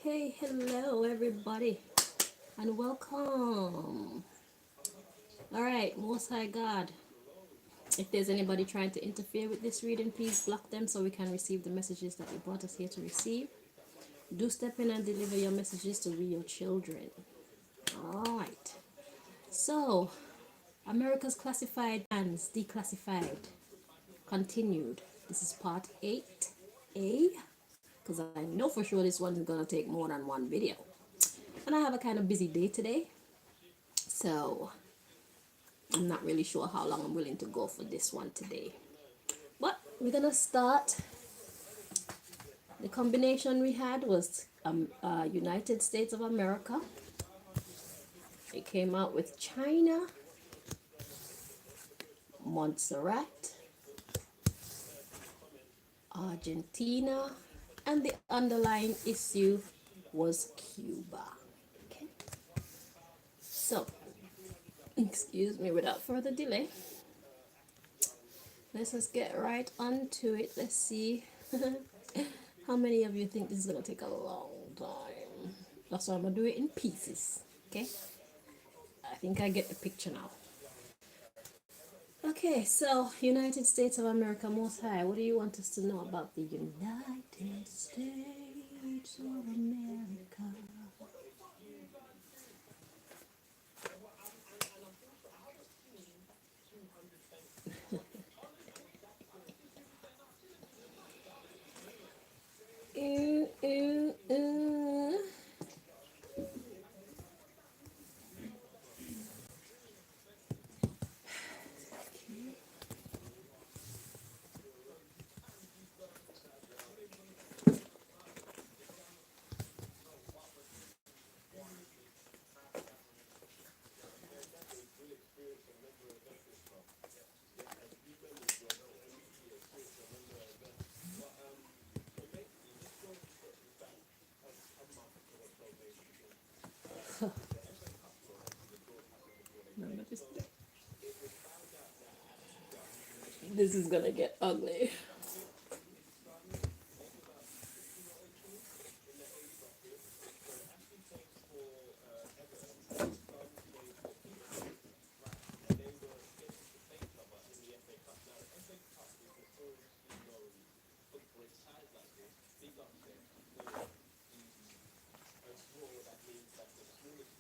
Okay, hello everybody, and welcome. All right, Most High God, if there's anybody trying to interfere with this reading, please block them so we can receive the messages that you brought us here to receive. Do step in and deliver your messages to we, your children. All right. So, America's classified and declassified continued. This is part 8A, because I know for sure this one is going to take more than one video. And I have a kind of busy day today, so I'm not really sure how long I'm willing to go for this one today. But we're gonna start. The combination we had was United States of America. It came out with China, Montserrat, Argentina, and the underlying issue was Cuba. Okay. So, excuse me, without further delay, let's just get right onto it. Let's see how many of you think this is gonna take a long time. That's why I'm gonna do it in pieces. Okay, I think I get the picture now. Okay, so United States of America, Most High, what do you want us to know about the United States of America? Ooh, ooh, ooh. Remember this? This is gonna get ugly.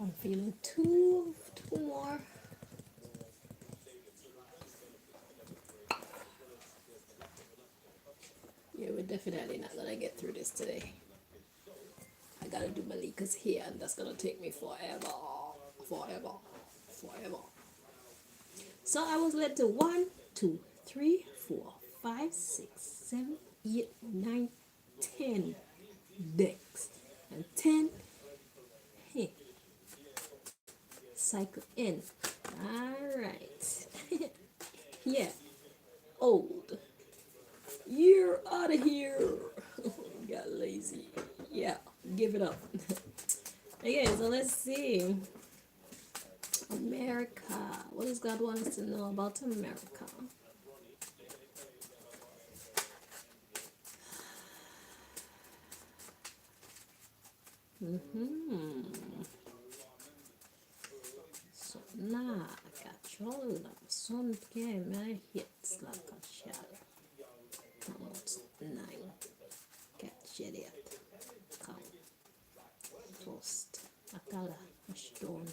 I'm feeling two more. Yeah, we're definitely not gonna get through this today. I gotta do Malika's hair, and that's gonna take me forever, forever, forever. So I was led to 1, 2, 3, 4, 5, 6, 7, 8, 9, 10 decks, and 10 hey, cycle in. All right. Yeah, old. You're out of here. Got lazy. Yeah, give it up. Okay, so let's see. America. What does God want us to know about America? Såna kachollar, sånt ger mig hetslaka kärl. Framåt, nej. Kachellet. Kam. Tost. Akala, ashton.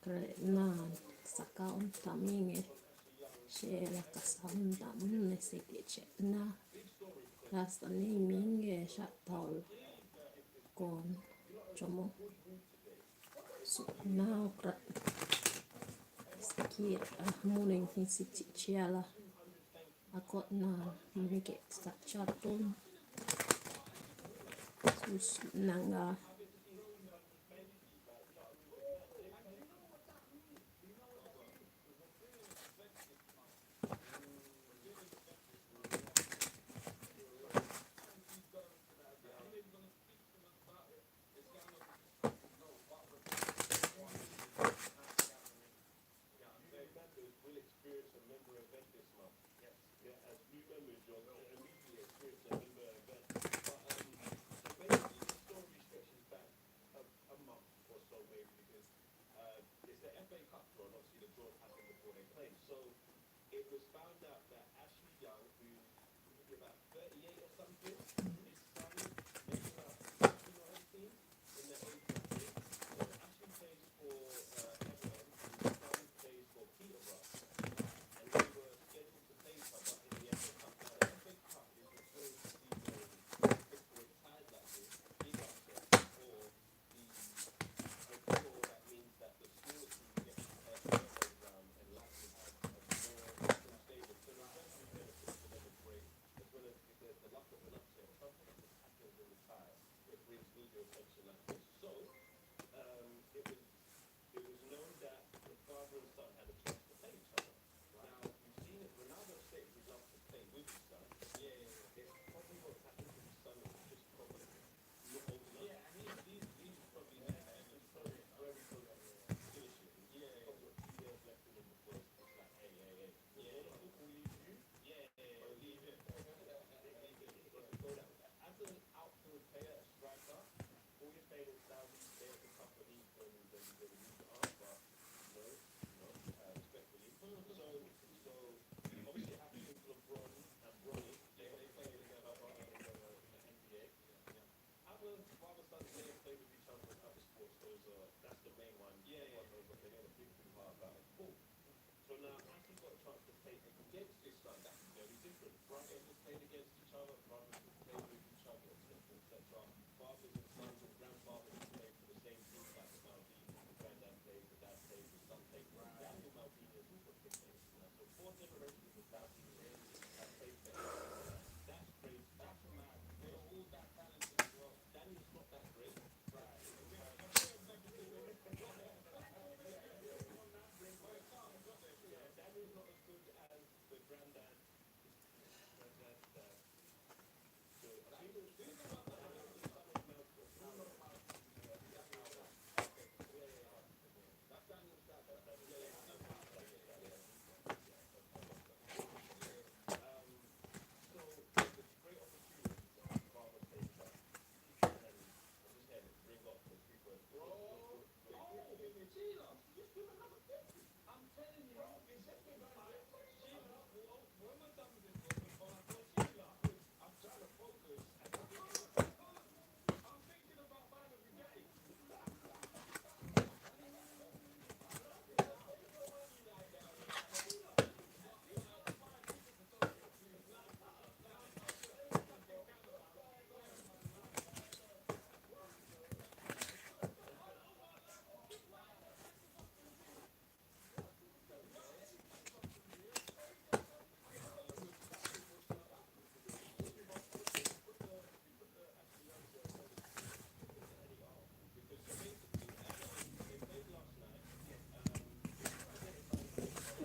Krenan. Sakaon taminge. Shela kasanda munne sikichetna. Rasta ni minge shatol. Kon. Chomo. So now sikir muning hinsi chiala akot na mike sa chaton sus nanga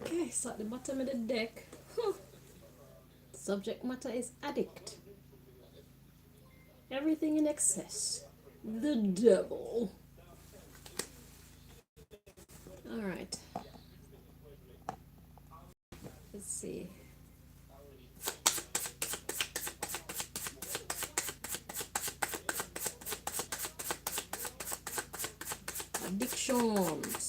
Okay, so at the bottom of the deck, subject matter is addict. Everything in excess. The devil. All right. Let's see. Addictions.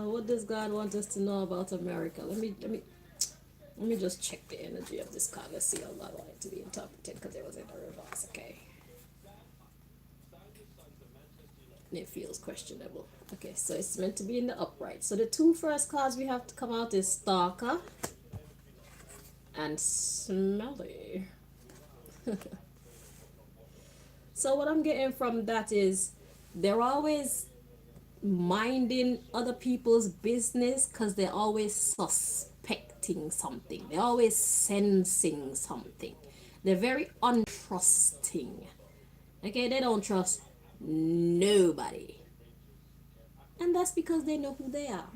What does God want us to know about America? Let me just check the energy of this card. Let's see how God wanted it to be interpreted because it was in the reverse. Okay, and it feels questionable. Okay, so it's meant to be in the upright. So the two first cards we have to come out is Stalker and Smelly. So what I'm getting from that is they're always minding other people's business because they're always suspecting something. They're always sensing something. They're very untrusting. Okay, they don't trust nobody. And that's because they know who they are.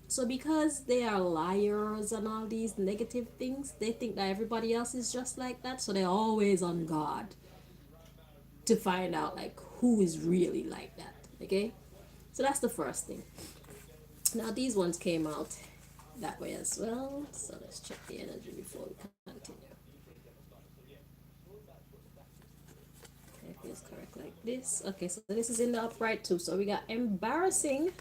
So because they are liars and all these negative things, they think that everybody else is just like that. So they're always on guard to find out like who is really like that. Okay? So that's the first thing. Now these ones came out that way as well. So let's check the energy before we continue. Okay, feels correct like this. Okay, so this is in the upright too. So we got embarrassing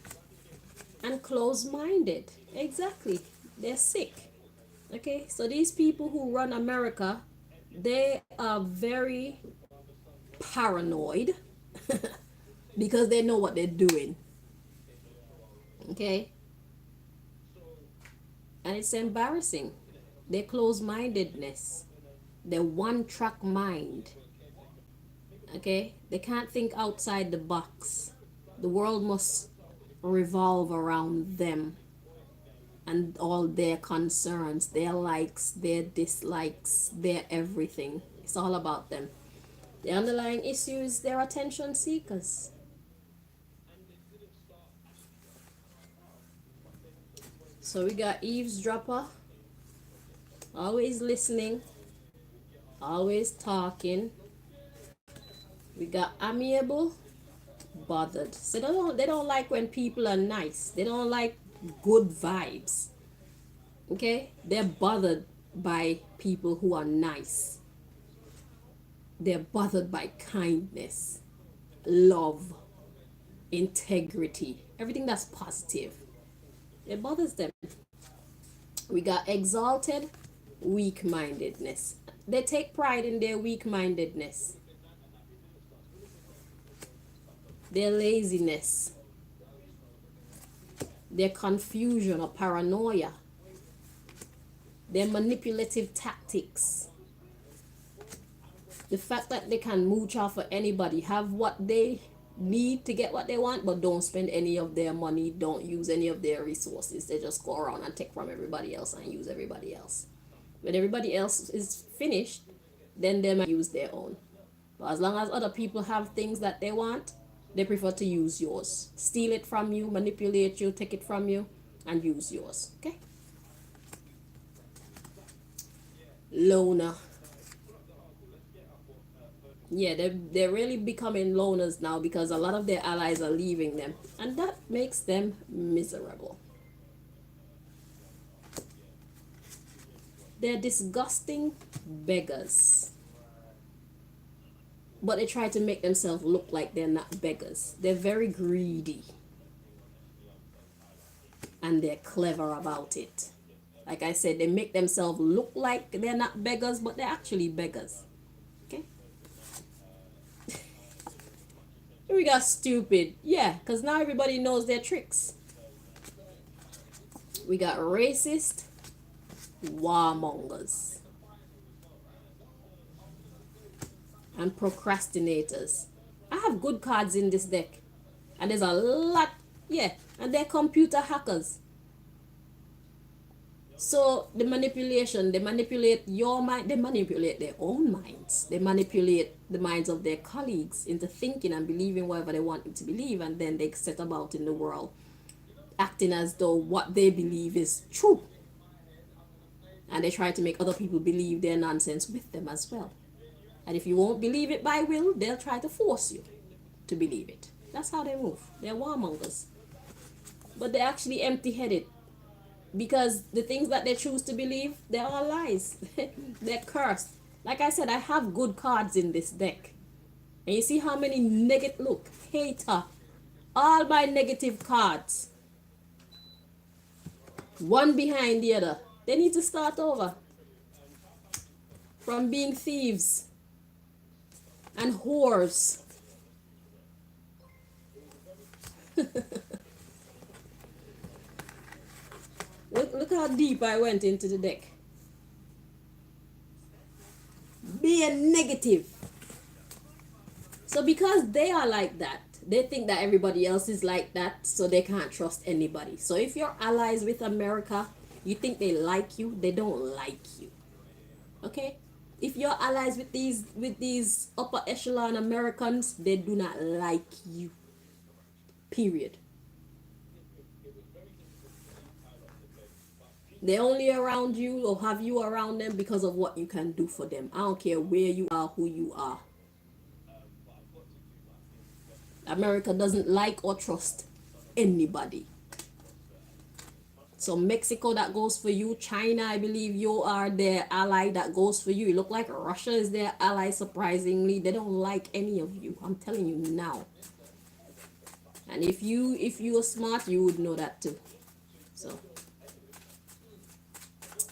and closed-minded. Exactly. They're sick. Okay, so these people who run America, they are very paranoid because they know what they're doing. Okay, and it's embarrassing. Their closed mindedness, their one track mind. Okay, they can't think outside the box. The world must revolve around them and all their concerns, their likes, their dislikes, their everything. It's all about them. The underlying issue is their attention seekers. So we got eavesdropper, always listening, always talking. We got amiable, bothered. So they don't like when people are nice. They don't like good vibes. Okay? They're bothered by people who are nice. They're bothered by kindness, love, integrity, everything that's positive. It bothers them. We got exalted, weak mindedness. They take pride in their weak mindedness, their laziness, their confusion or paranoia, their manipulative tactics. The fact that they can mooch off of anybody, have what they need to get what they want, but don't spend any of their money, don't use any of their resources. They just go around and take from everybody else and use everybody else. When everybody else is finished, then they might use their own. But as long as other people have things that they want, they prefer to use yours. Steal it from you, manipulate you, take it from you, and use yours. Okay? Loner. Yeah, they're really becoming loners now because a lot of their allies are leaving them. And that makes them miserable. They're disgusting beggars. But they try to make themselves look like they're not beggars. They're very greedy. And they're clever about it. Like I said, they make themselves look like they're not beggars, but they're actually beggars. Okay? Here we got stupid. Yeah, because now everybody knows their tricks. We got racist, warmongers, and procrastinators. I have good cards in this deck. And there's a lot. Yeah, and they're computer hackers. So the manipulation, they manipulate your mind, they manipulate their own minds. They manipulate the minds of their colleagues into thinking and believing whatever they want them to believe, and then they set about in the world acting as though what they believe is true. And they try to make other people believe their nonsense with them as well. And if you won't believe it by will, they'll try to force you to believe it. That's how they move. They're warmongers. But they're actually empty-headed. Because the things that they choose to believe, they're all lies. They're cursed. Like I said, I have good cards in this deck. And you see how many negative, look, hater. All my negative cards. One behind the other. They need to start over. From being thieves. And whores. Look how deep I went into the deck. Being negative. So because they are like that, they think that everybody else is like that, so they can't trust anybody. So if you're allies with America, you think they like you, they don't like you. Okay? If you're allies with these upper echelon Americans, they do not like you. Period. They're only around you or have you around them because of what you can do for them. I don't care where you are, who you are. America doesn't like or trust anybody. So Mexico, that goes for you. China, I believe you are their ally, that goes for you. You look like Russia is their ally, surprisingly. They don't like any of you. I'm telling you now. And if you are smart, you would know that too. So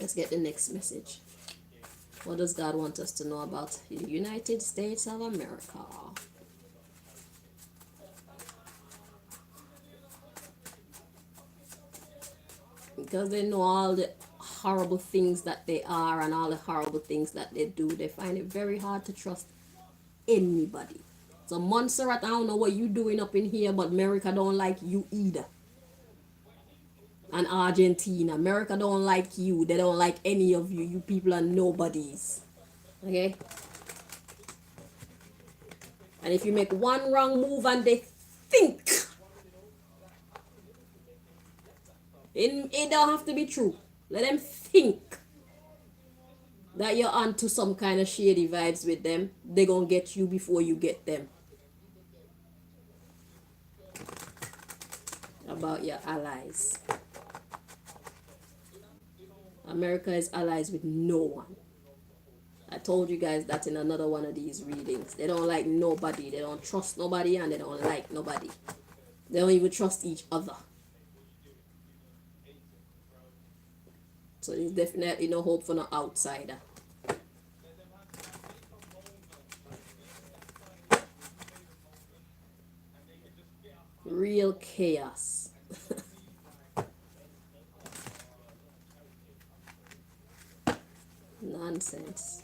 let's get the next message. What does God want us to know about the United States of America? Because they know all the horrible things that they are and all the horrible things that they do, they find it very hard to trust anybody. So Montserrat, I don't know what you doing up in here, but America don't like you either. And Argentina. America don't like you. They don't like any of you. You people are nobodies. Okay? And if you make one wrong move and they think, it don't have to be true. Let them think that you're onto some kind of shady vibes with them. They're gonna get you before you get them. About your allies. America is allies with no one. I told you guys that in another one of these readings. They don't like nobody. They don't trust nobody and they don't like nobody. They don't even trust each other. So there's definitely no hope for no outsider. Real chaos. Nonsense.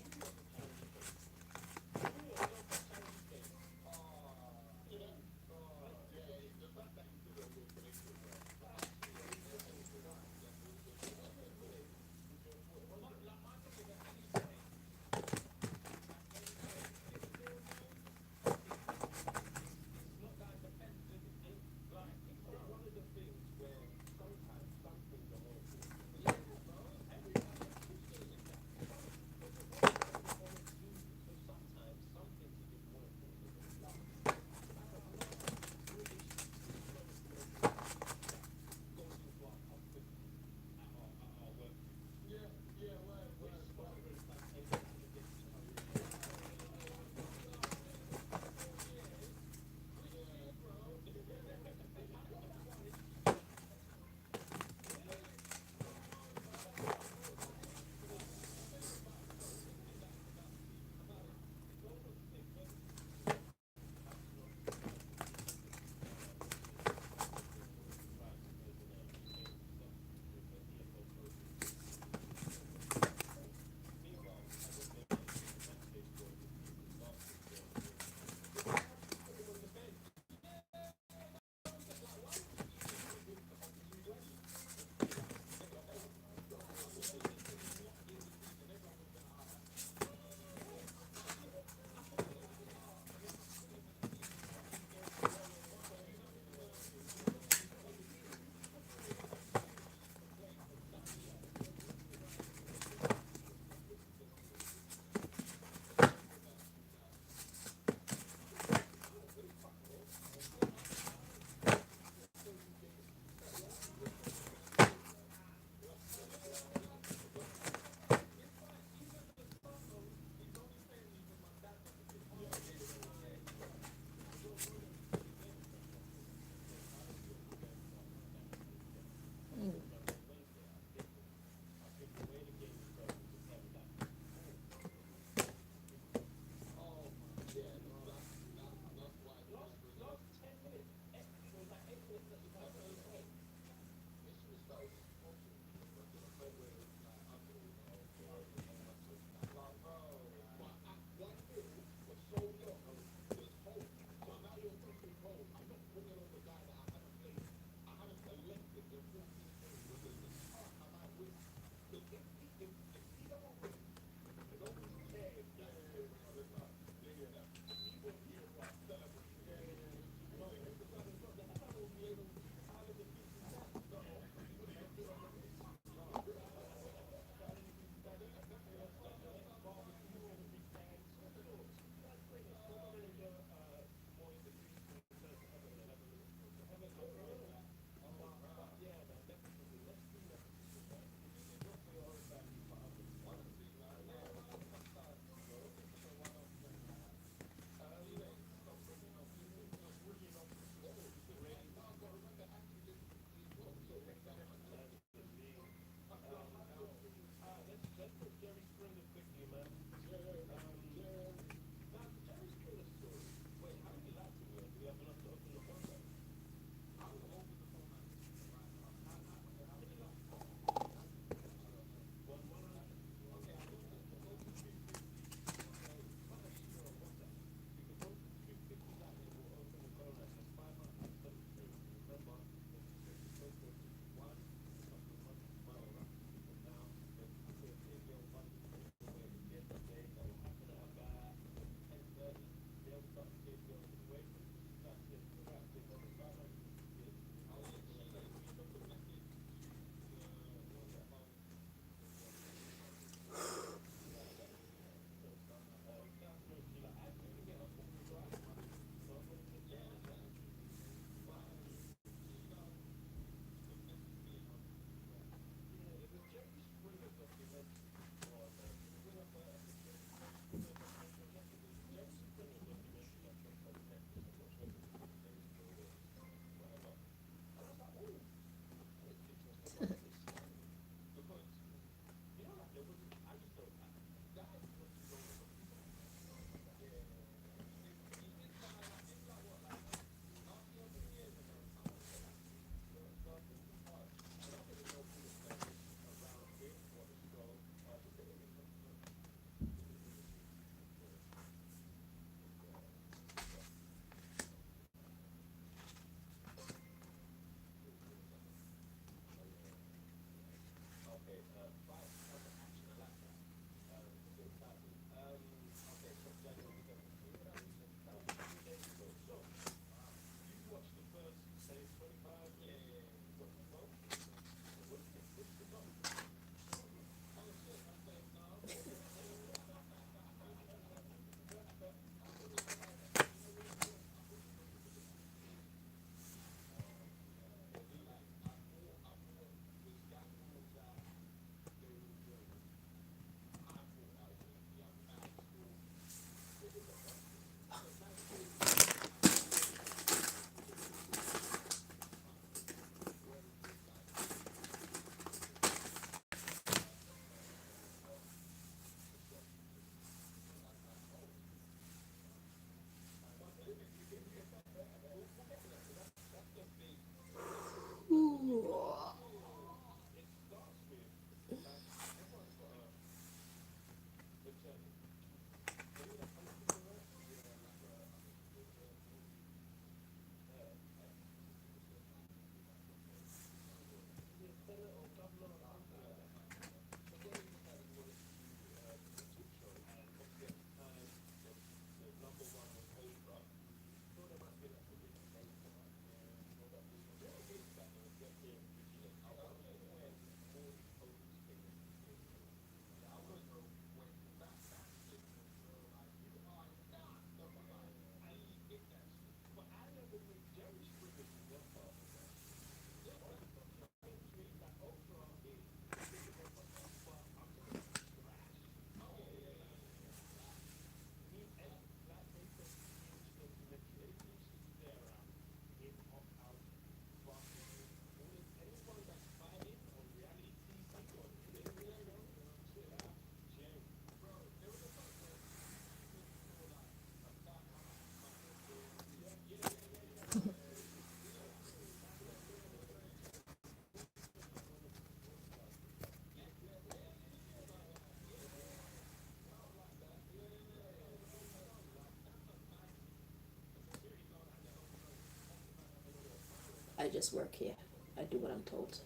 I just work here. I do what I'm told.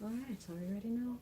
All right, are you ready now?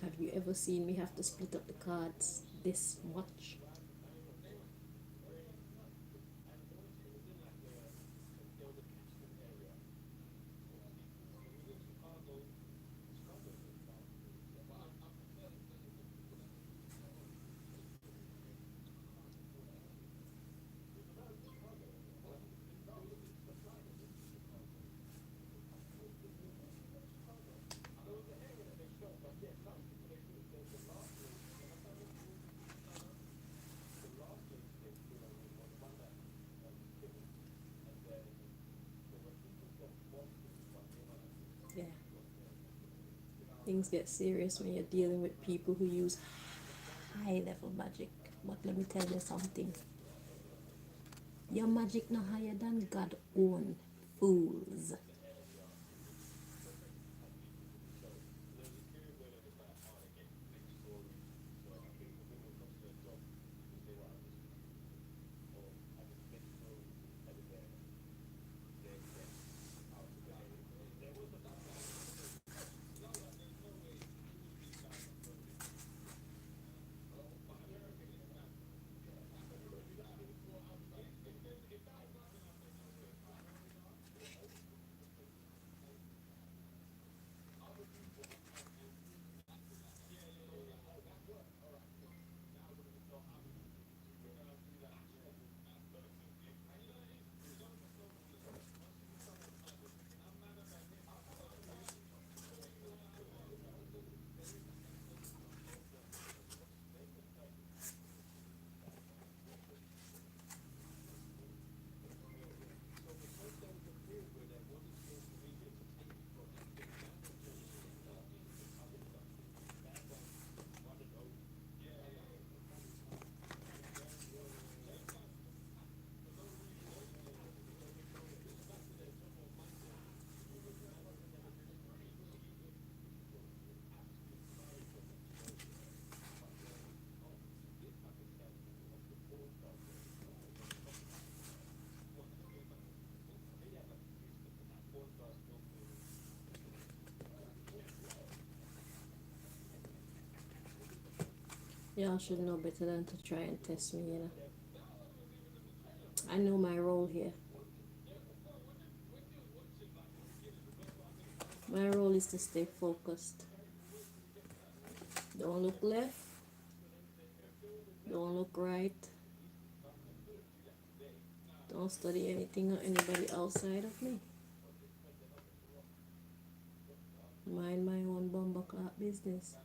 Have you ever seen me have to split up the cards this much? Yeah, things get serious when you're dealing with people who use high level magic. But let me tell you something. Your magic no higher than God own fools. Y'all should know better than to try and test me, you know. I know my role here. My role is to stay focused. Don't look left, don't look right, don't study anything or anybody outside of me. Mind my own bumbleclot business.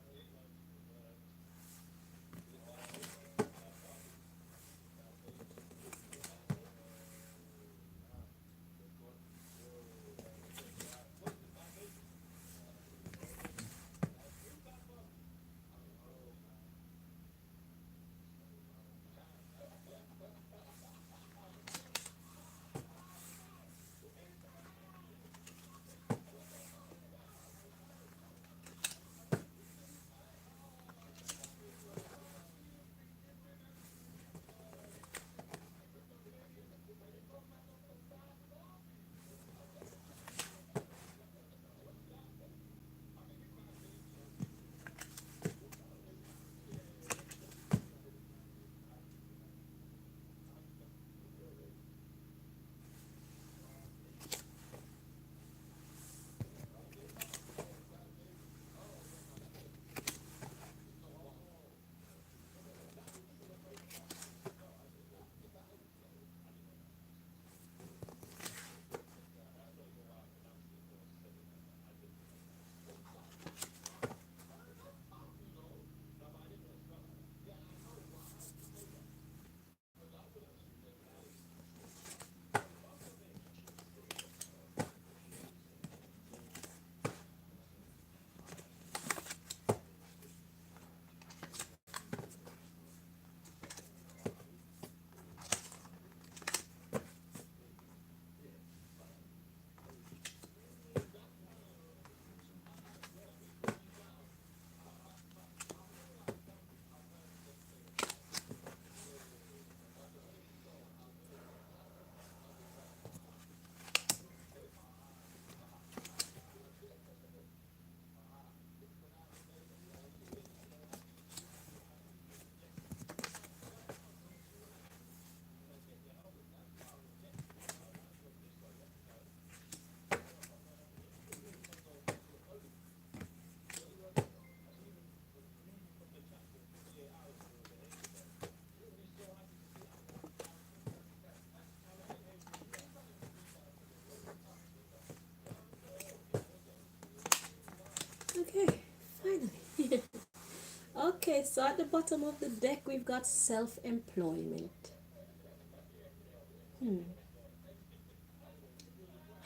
so at the bottom of the deck, we've got self-employment.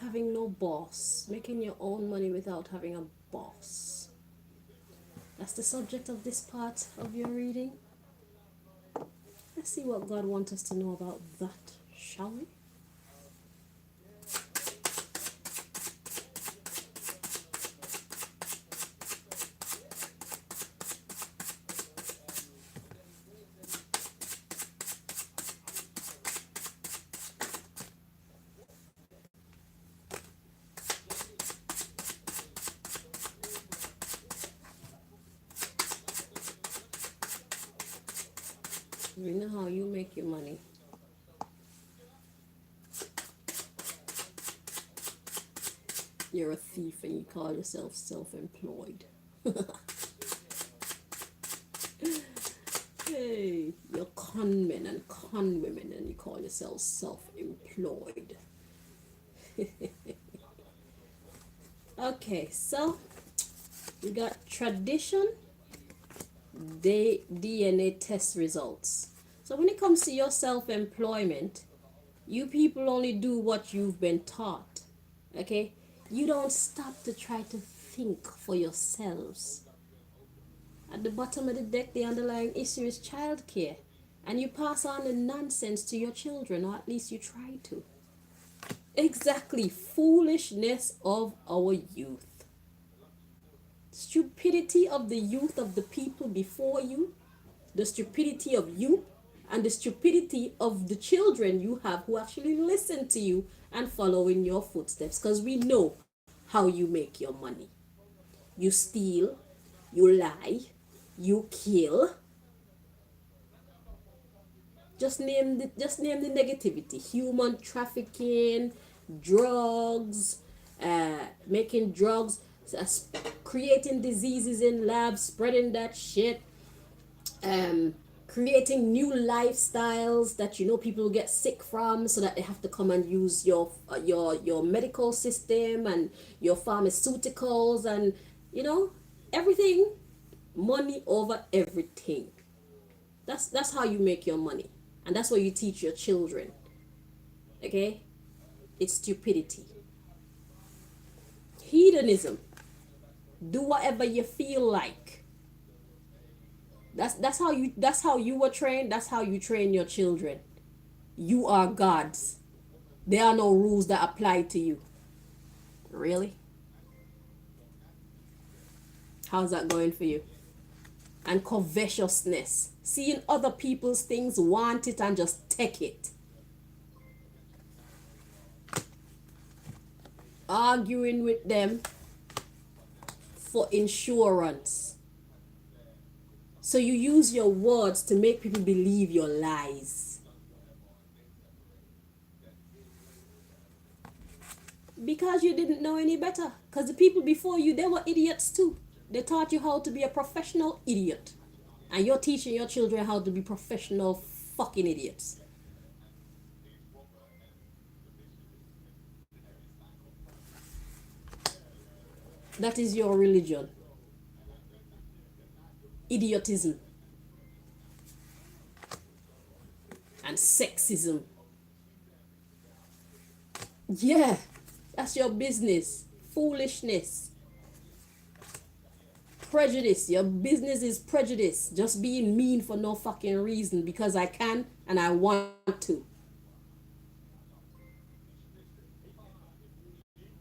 Having no boss, making your own money without having a boss. That's the subject of this part of your reading. Let's see what God wants us to know about that, shall we? You know how you make your money. You're a thief and you call yourself self-employed. Hey, you're con men and con women and you call yourself self-employed. Okay, so we got tradition, DNA test results. So when it comes to your self-employment, you people only do what you've been taught. Okay? You don't stop to try to think for yourselves. At the bottom of the deck, the underlying issue is childcare. And you pass on the nonsense to your children, or at least you try to. Exactly. Foolishness of our youth. Stupidity of the youth of the people before you. The stupidity of you. And the stupidity of the children you have who actually listen to you and follow in your footsteps. Because we know how you make your money. You steal. You lie. You kill. Just name the negativity. Human trafficking, drugs, making drugs, creating diseases in labs, spreading that shit, creating new lifestyles that you know people get sick from, so that they have to come and use your medical system and your pharmaceuticals and you know everything. Money over everything. That's how you make your money. And that's what you teach your children. Okay? It's stupidity. Hedonism. Do whatever you feel like. That's how you were trained. That's how you train your children. You are gods. There are no rules that apply to you. Really? How's that going for you? And covetousness. Seeing other people's things, want it and just take it. Arguing with them for insurance. So you use your words to make people believe your lies. Because you didn't know any better. Because the people before you, they were idiots too. They taught you how to be a professional idiot. And you're teaching your children how to be professional fucking idiots. That is your religion. Idiotism. And sexism. Yeah, that's your business. Foolishness. Prejudice. Your business is prejudice. Just being mean for no fucking reason because I can and I want to.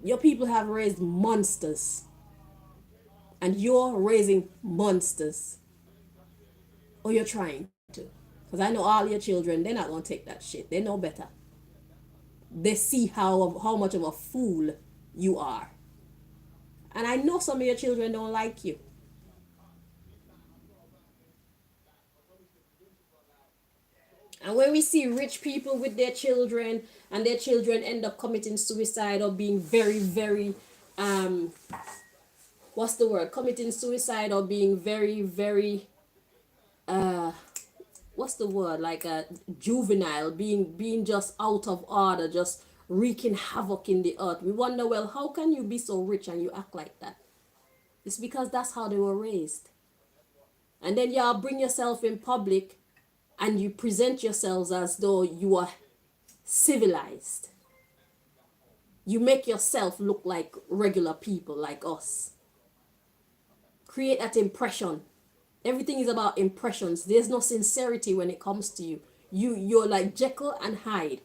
Your people have raised monsters. And you're raising monsters. Or you're trying to. Because I know all your children, they're not going to take that shit. They know better. They see how much of a fool you are. And I know some of your children don't like you. And when we see rich people with their children and their children end up committing suicide or being very, very, what's the word? Committing suicide or being very, very, what's the word? Like a juvenile, being just out of order, just wreaking havoc in the earth. We wonder, well, how can you be so rich and you act like that? It's because that's how they were raised. And then y'all bring yourself in public and you present yourselves as though you are civilized. You make yourself look like regular people like us. Create that impression. Everything is about impressions. There's no sincerity when it comes to you. You're like Jekyll and Hyde.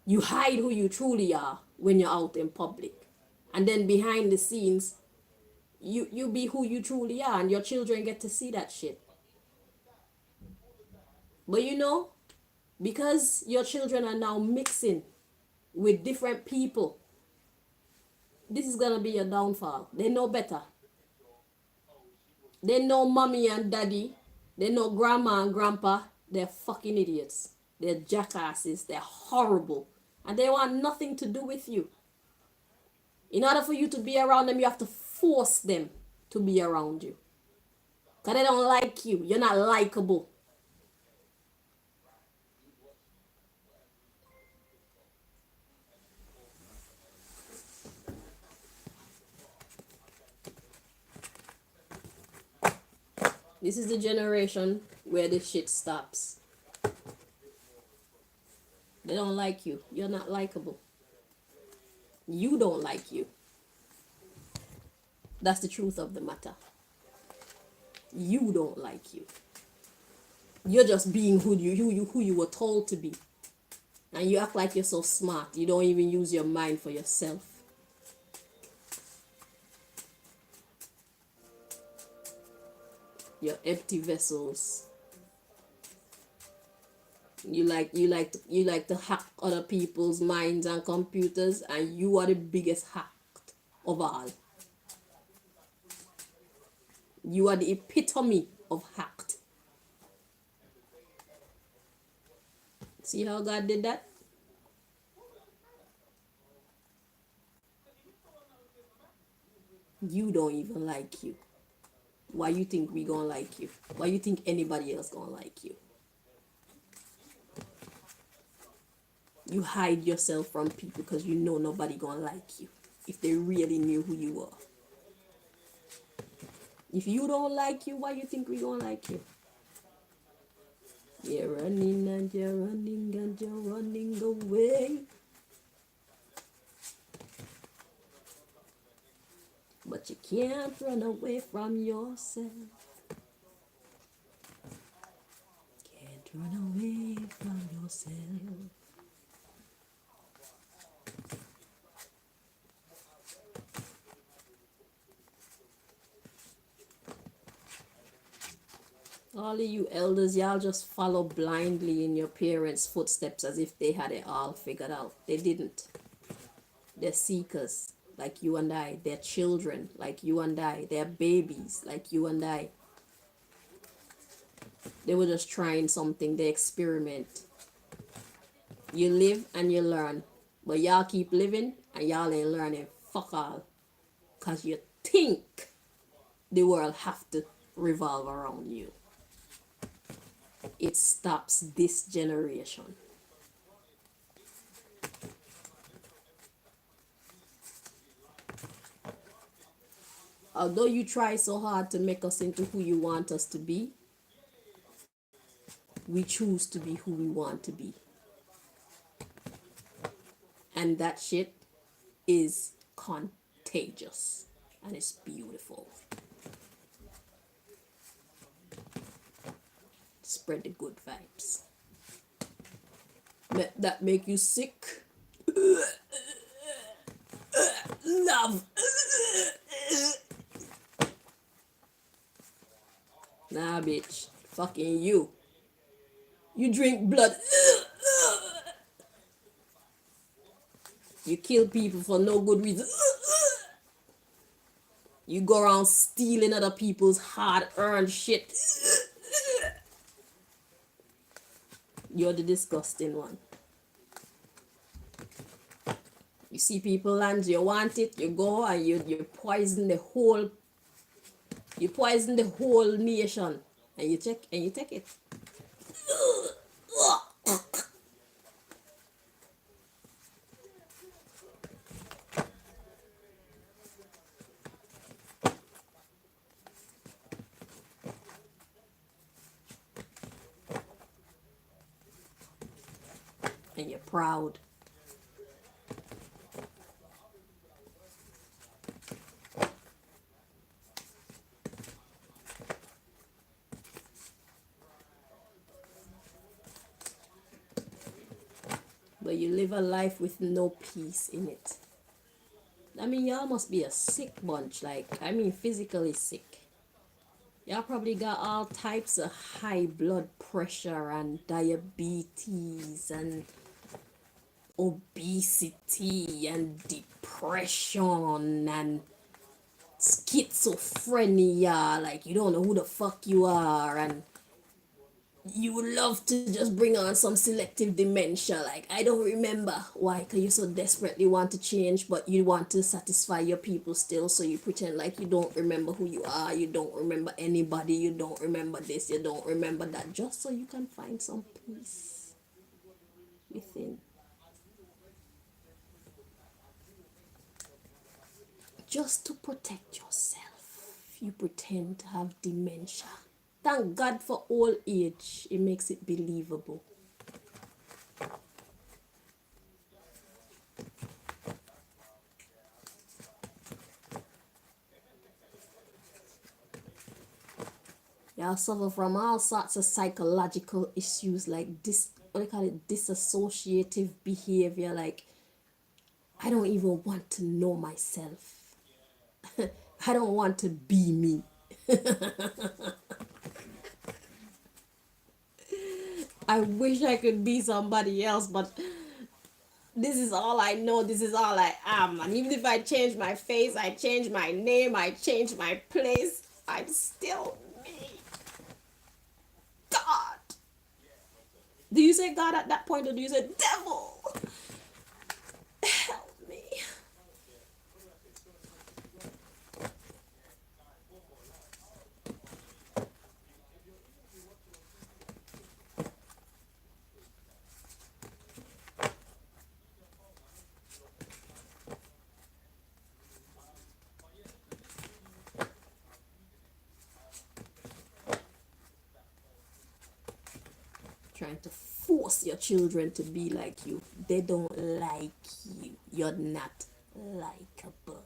You hide who you truly are when you're out in public. And then behind the scenes, you be who you truly are, and your children get to see that shit. But you know, because your children are now mixing with different people, this is gonna be your downfall. They know better. They know mommy and daddy. They know grandma and grandpa. They're fucking idiots. They're jackasses. They're horrible. And they want nothing to do with you. In order for you to be around them, you have to force them to be around you. Because they don't like you. You're not likable. This is the generation where this shit stops. They don't like you. You're not likable. You don't like you. That's the truth of the matter. You don't like you. You're just being who you were told to be. And you act like you're so smart. You don't even use your mind for yourself. You're empty vessels. You like to hack other people's minds and computers, and you are the biggest hack of all. You are the epitome of hacked. See how God did that? You don't even like you. Why you think we gonna like you? Why you think anybody else gonna like you? You hide yourself from people because you know nobody gonna like you if they really knew who you are. If you don't like you, why you think we gonna like you? You're running and you're running and you're running away. But you can't run away from yourself. Can't run away from yourself. All of you elders, y'all just follow blindly in your parents' footsteps as if they had it all figured out. They didn't. They're seekers like you and I. They're children like you and I. They're babies like you and I. They were just trying something. They experiment. You live and you learn. But y'all keep living and y'all ain't learning fuck all. Because you think the world have to revolve around you. It stops this generation. Although you try so hard to make us into who you want us to be, we choose to be who we want to be. And that shit is contagious. And it's beautiful. Spread the good vibes. Let that make you sick. Love. Nah, bitch. Fucking you. You drink blood. You kill people for no good reason. You go around stealing other people's hard-earned shit. You're the disgusting one. You see people land, you want it, you go and you poison the whole nation. And you take it. And you're proud. But you live a life with no peace in it. I mean, y'all must be a sick bunch. Like, I mean, physically sick. Y'all probably got all types of high blood pressure and diabetes and obesity and depression and schizophrenia. Like, you don't know who the fuck you are, and you would love to just bring on some selective dementia. Like, I don't remember. Why? Because you so desperately want to change, but you want to satisfy your people still, so you pretend like you don't remember who you are, you don't remember anybody, you don't remember this, you don't remember that, just so you can find some peace within. Just to protect yourself, you pretend to have dementia. Thank God for old age, it makes it believable. Y'all suffer from all sorts of psychological issues like what do you call it, dissociative behavior. Like, I don't even want to know myself. I don't want to be me. I wish I could be somebody else, but this is all I know, this is all I am. And even if I change my face, I change my name, I change my place, I'm still me. God. Do you say God at that point, or do you say devil? Help me. Trying to force your children to be like you. They don't like you. You're not likable.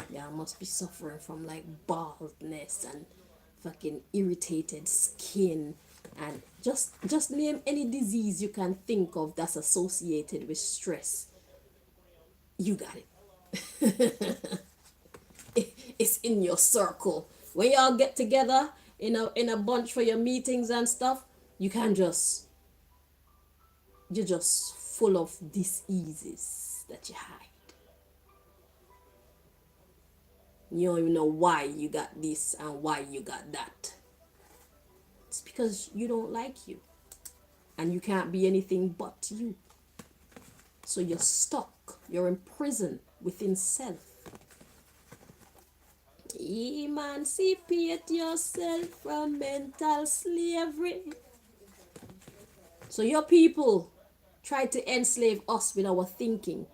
Yeah, I must be suffering from like baldness and fucking irritated skin, and just name any disease you can think of that's associated with stress. You got it. It's in your circle. When y'all get together in a bunch for your meetings and stuff, you can just you're just full of diseases that you hide. You don't even know why you got this and why you got that. It's because you don't like you. And you can't be anything but you. So you're stuck. You're imprisoned within self. Emancipate yourself from mental slavery. So your people tried to enslave us with our thinking.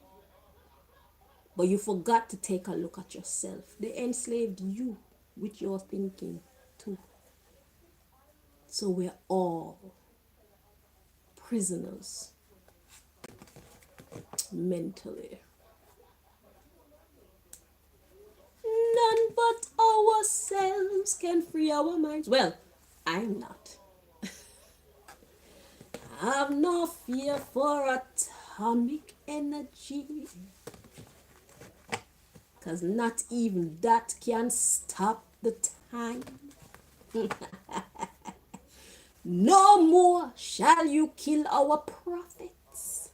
But you forgot to take a look at yourself. They enslaved you with your thinking too. So we're all prisoners mentally. None but ourselves can free our minds. Well, I'm not. Have no fear for atomic energy. Because not even that can stop the time. No more shall you kill our prophets,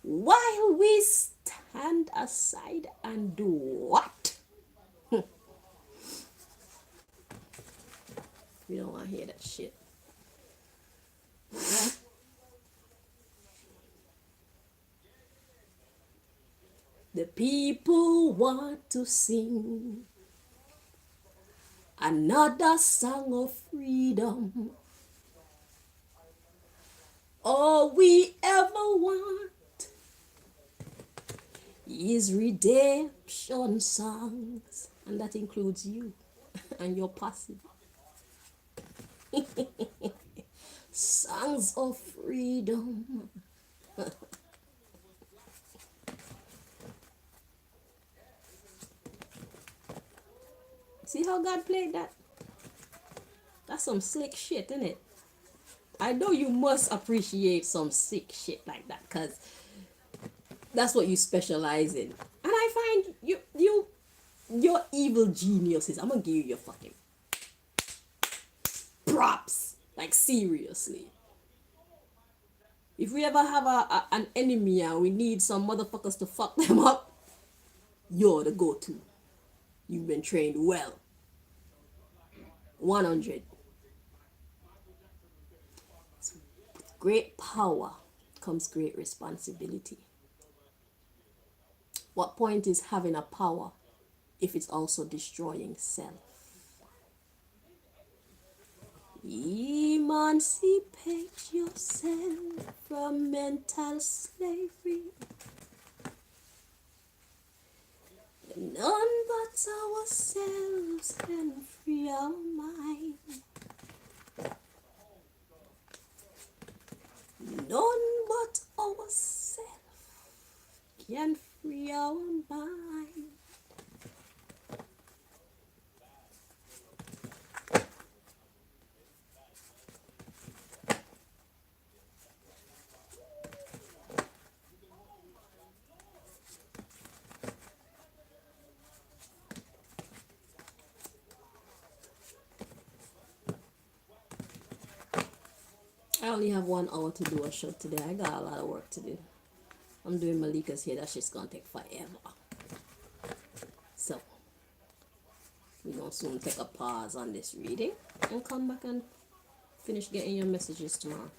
while we stand aside and do what? We don't want to hear that shit. The people want to sing another song of freedom. All we ever want is redemption songs, and that includes you and your posse. Songs of freedom. See how God played that? That's some slick shit, isn't it? I know you must appreciate some sick shit like that, because that's what you specialize in. And I find you're evil geniuses. I'm gonna give you your fucking props. Like, seriously. If we ever have an enemy and we need some motherfuckers to fuck them up, you're the go-to. You've been trained well. 100. With great power comes great responsibility. What point is having a power if it's also destroying self? Emancipate yourself from mental slavery. None but ourselves can free our mind. None but ourselves can free our mind. I only have 1 hour to do a show today. I got a lot of work to do. I'm doing Malika's hair. That shit's gonna take forever. So, we're gonna soon take a pause on this reading and come back and finish getting your messages tomorrow.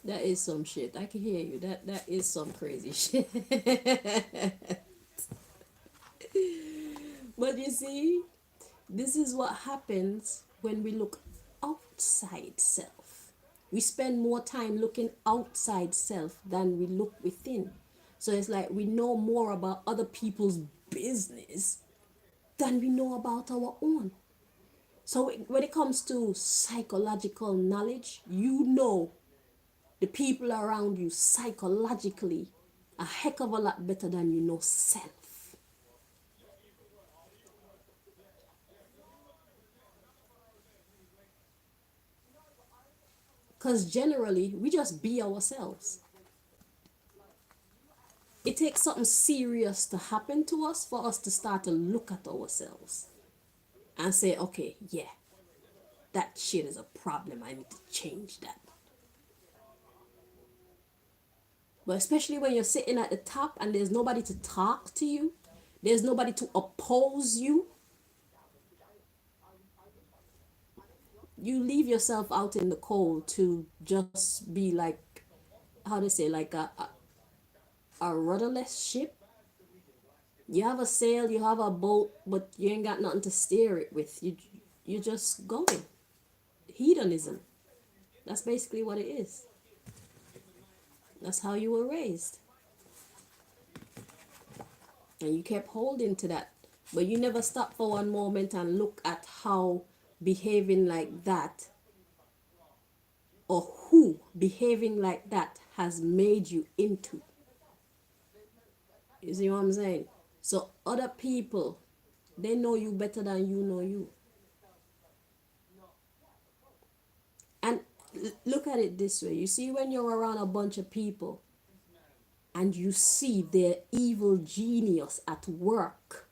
That is some shit. I can hear you. That is some crazy shit. But you see, this is what happens when we look outside self. We spend more time looking outside self than we look within. So it's like we know more about other people's business than we know about our own. So when it comes to psychological knowledge, you know the people around you psychologically a heck of a lot better than you know self. Because generally, we just be ourselves. It takes something serious to happen to us for us to start to look at ourselves and say, okay, yeah, that shit is a problem. I need to change that. But especially when you're sitting at the top and there's nobody to talk to you, there's nobody to oppose you, you leave yourself out in the cold to just be like, how to say, like a rudderless ship. You have a sail, you have a boat, but you ain't got nothing to steer it with. You just going. Hedonism. That's basically what it is. That's how you were raised. And you kept holding to that. But you never stopped for one moment and look at how behaving like that, or who behaving like that has made you into. You see what I'm saying? So other people, they know you better than you know you. And look at it this way. You see, when you're around a bunch of people and you see their evil genius at work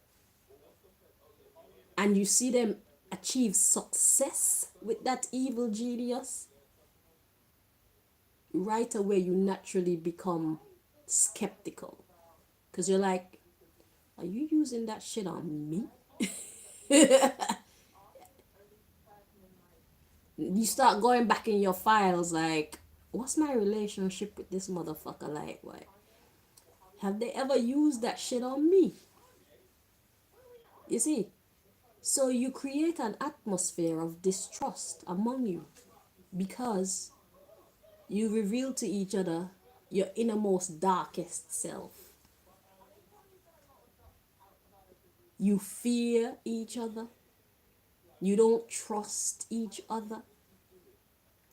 and you see them achieve success with that evil genius, right away you naturally become skeptical. Because you're like, are you using that shit on me? You start going back in your files like, what's my relationship with this motherfucker like? What? Have they ever used that shit on me? You see? So you create an atmosphere of distrust among you because you reveal to each other your innermost darkest self. You fear each other. You don't trust each other.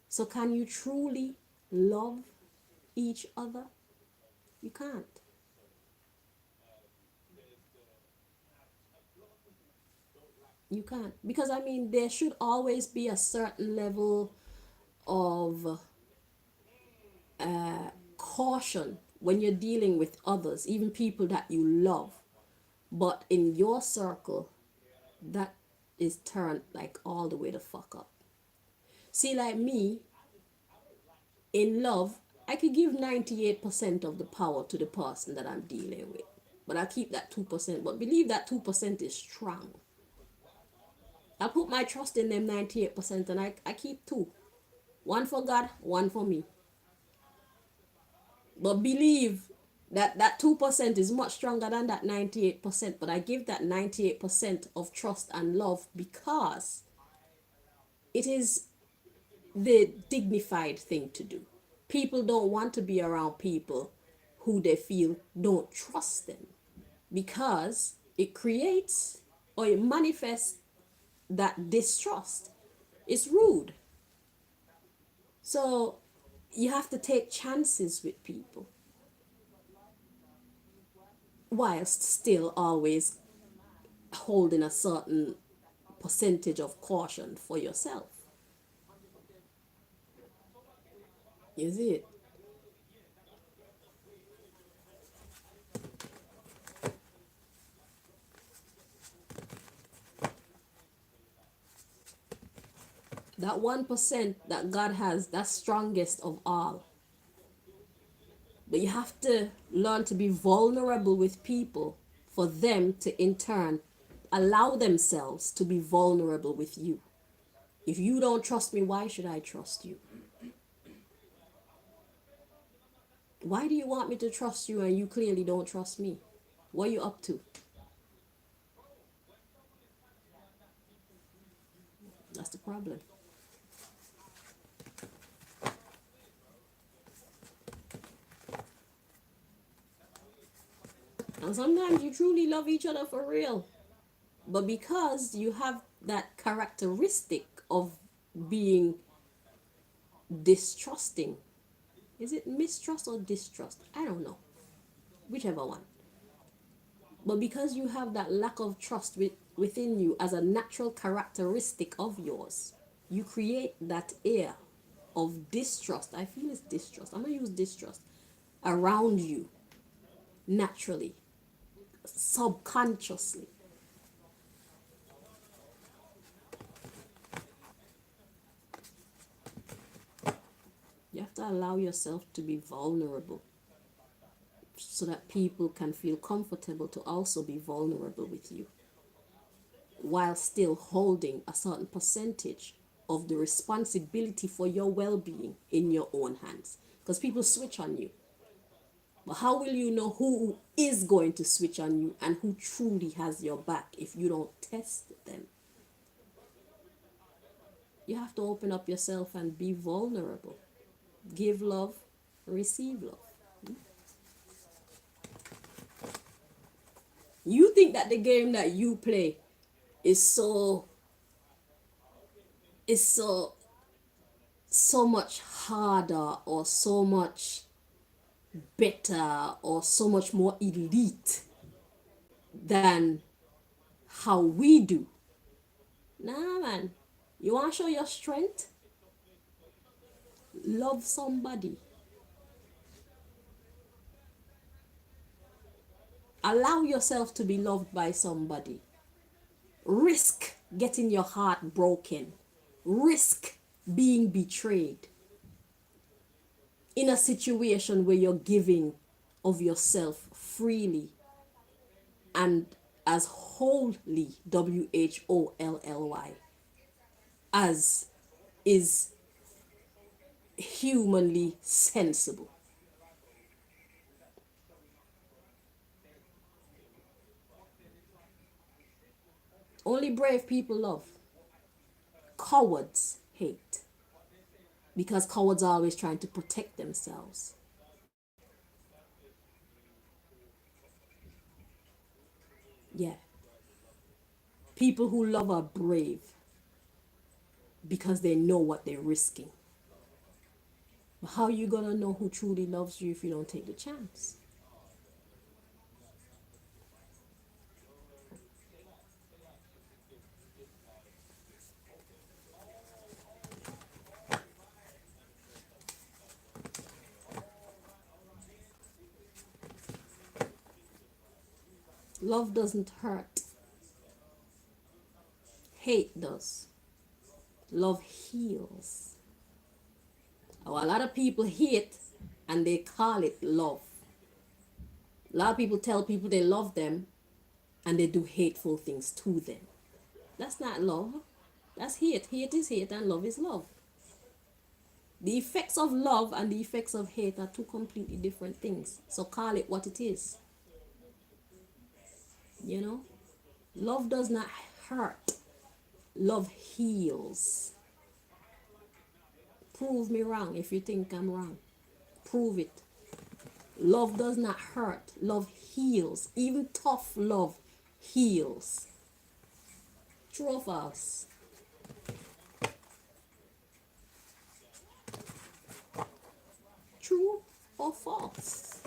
So can you truly love each other? You can't. You can't. Because I mean, there should always be a certain level of caution when you're dealing with others, even people that you love. But in your circle, that is turned like all the way the fuck up. See, like me, in love, I could give 98% of the power to the person that I'm dealing with. But I keep that 2%. But believe that 2% is strong. I put my trust in them 98% and I keep two. One for God, one for me. But believe that that 2% is much stronger than that 98%. But I give that 98% of trust and love because it is the dignified thing to do. People don't want to be around people who they feel don't trust them because it creates or it manifests that distrust. It's rude. So you have to take chances with people whilst still always holding a certain percentage of caution for yourself. You see it? That 1% that God has, that's strongest of all. But you have to learn to be vulnerable with people for them to in turn allow themselves to be vulnerable with you. If you don't trust me, why should I trust you? Why do you want me to trust you and you clearly don't trust me? What are you up to? That's the problem. And sometimes you truly love each other for real. But because you have that characteristic of being distrusting, is it mistrust or distrust? I don't know. Whichever one. But because you have that lack of trust within you as a natural characteristic of yours, you create that air of distrust. I feel it's distrust. I'm going to use distrust around you naturally, subconsciously. You have to allow yourself to be vulnerable so that people can feel comfortable to also be vulnerable with you while still holding a certain percentage of the responsibility for your well-being in your own hands, because people switch on you. But how will you know who is going to switch on you and who truly has your back if you don't test them? You have to open up yourself and be vulnerable. Give love, receive love. You think that the game that you play is so so much harder or so much better or so much more elite than how we do. Nah, man. You want to show your strength? Love somebody. Allow yourself to be loved by somebody. Risk getting your heart broken. Risk being betrayed in a situation where you're giving of yourself freely and as wholly, WHOLLY, as is humanly sensible. Only brave people love. Cowards hate. Because cowards are always trying to protect themselves. Yeah. People who love are brave because they know what they're risking. But how are you going to know who truly loves you if you don't take the chance? Love doesn't hurt. Hate does. Love heals. Oh, a lot of people hate and they call it love. A lot of people tell people they love them and they do hateful things to them. That's not love. That's hate. Hate is hate and love is love. The effects of love and the effects of hate are two completely different things. So call it what it is. You know? Love does not hurt. Love heals. Prove me wrong if you think I'm wrong. Prove it. Love does not hurt. Love heals. Even tough love heals. True or false? True or false?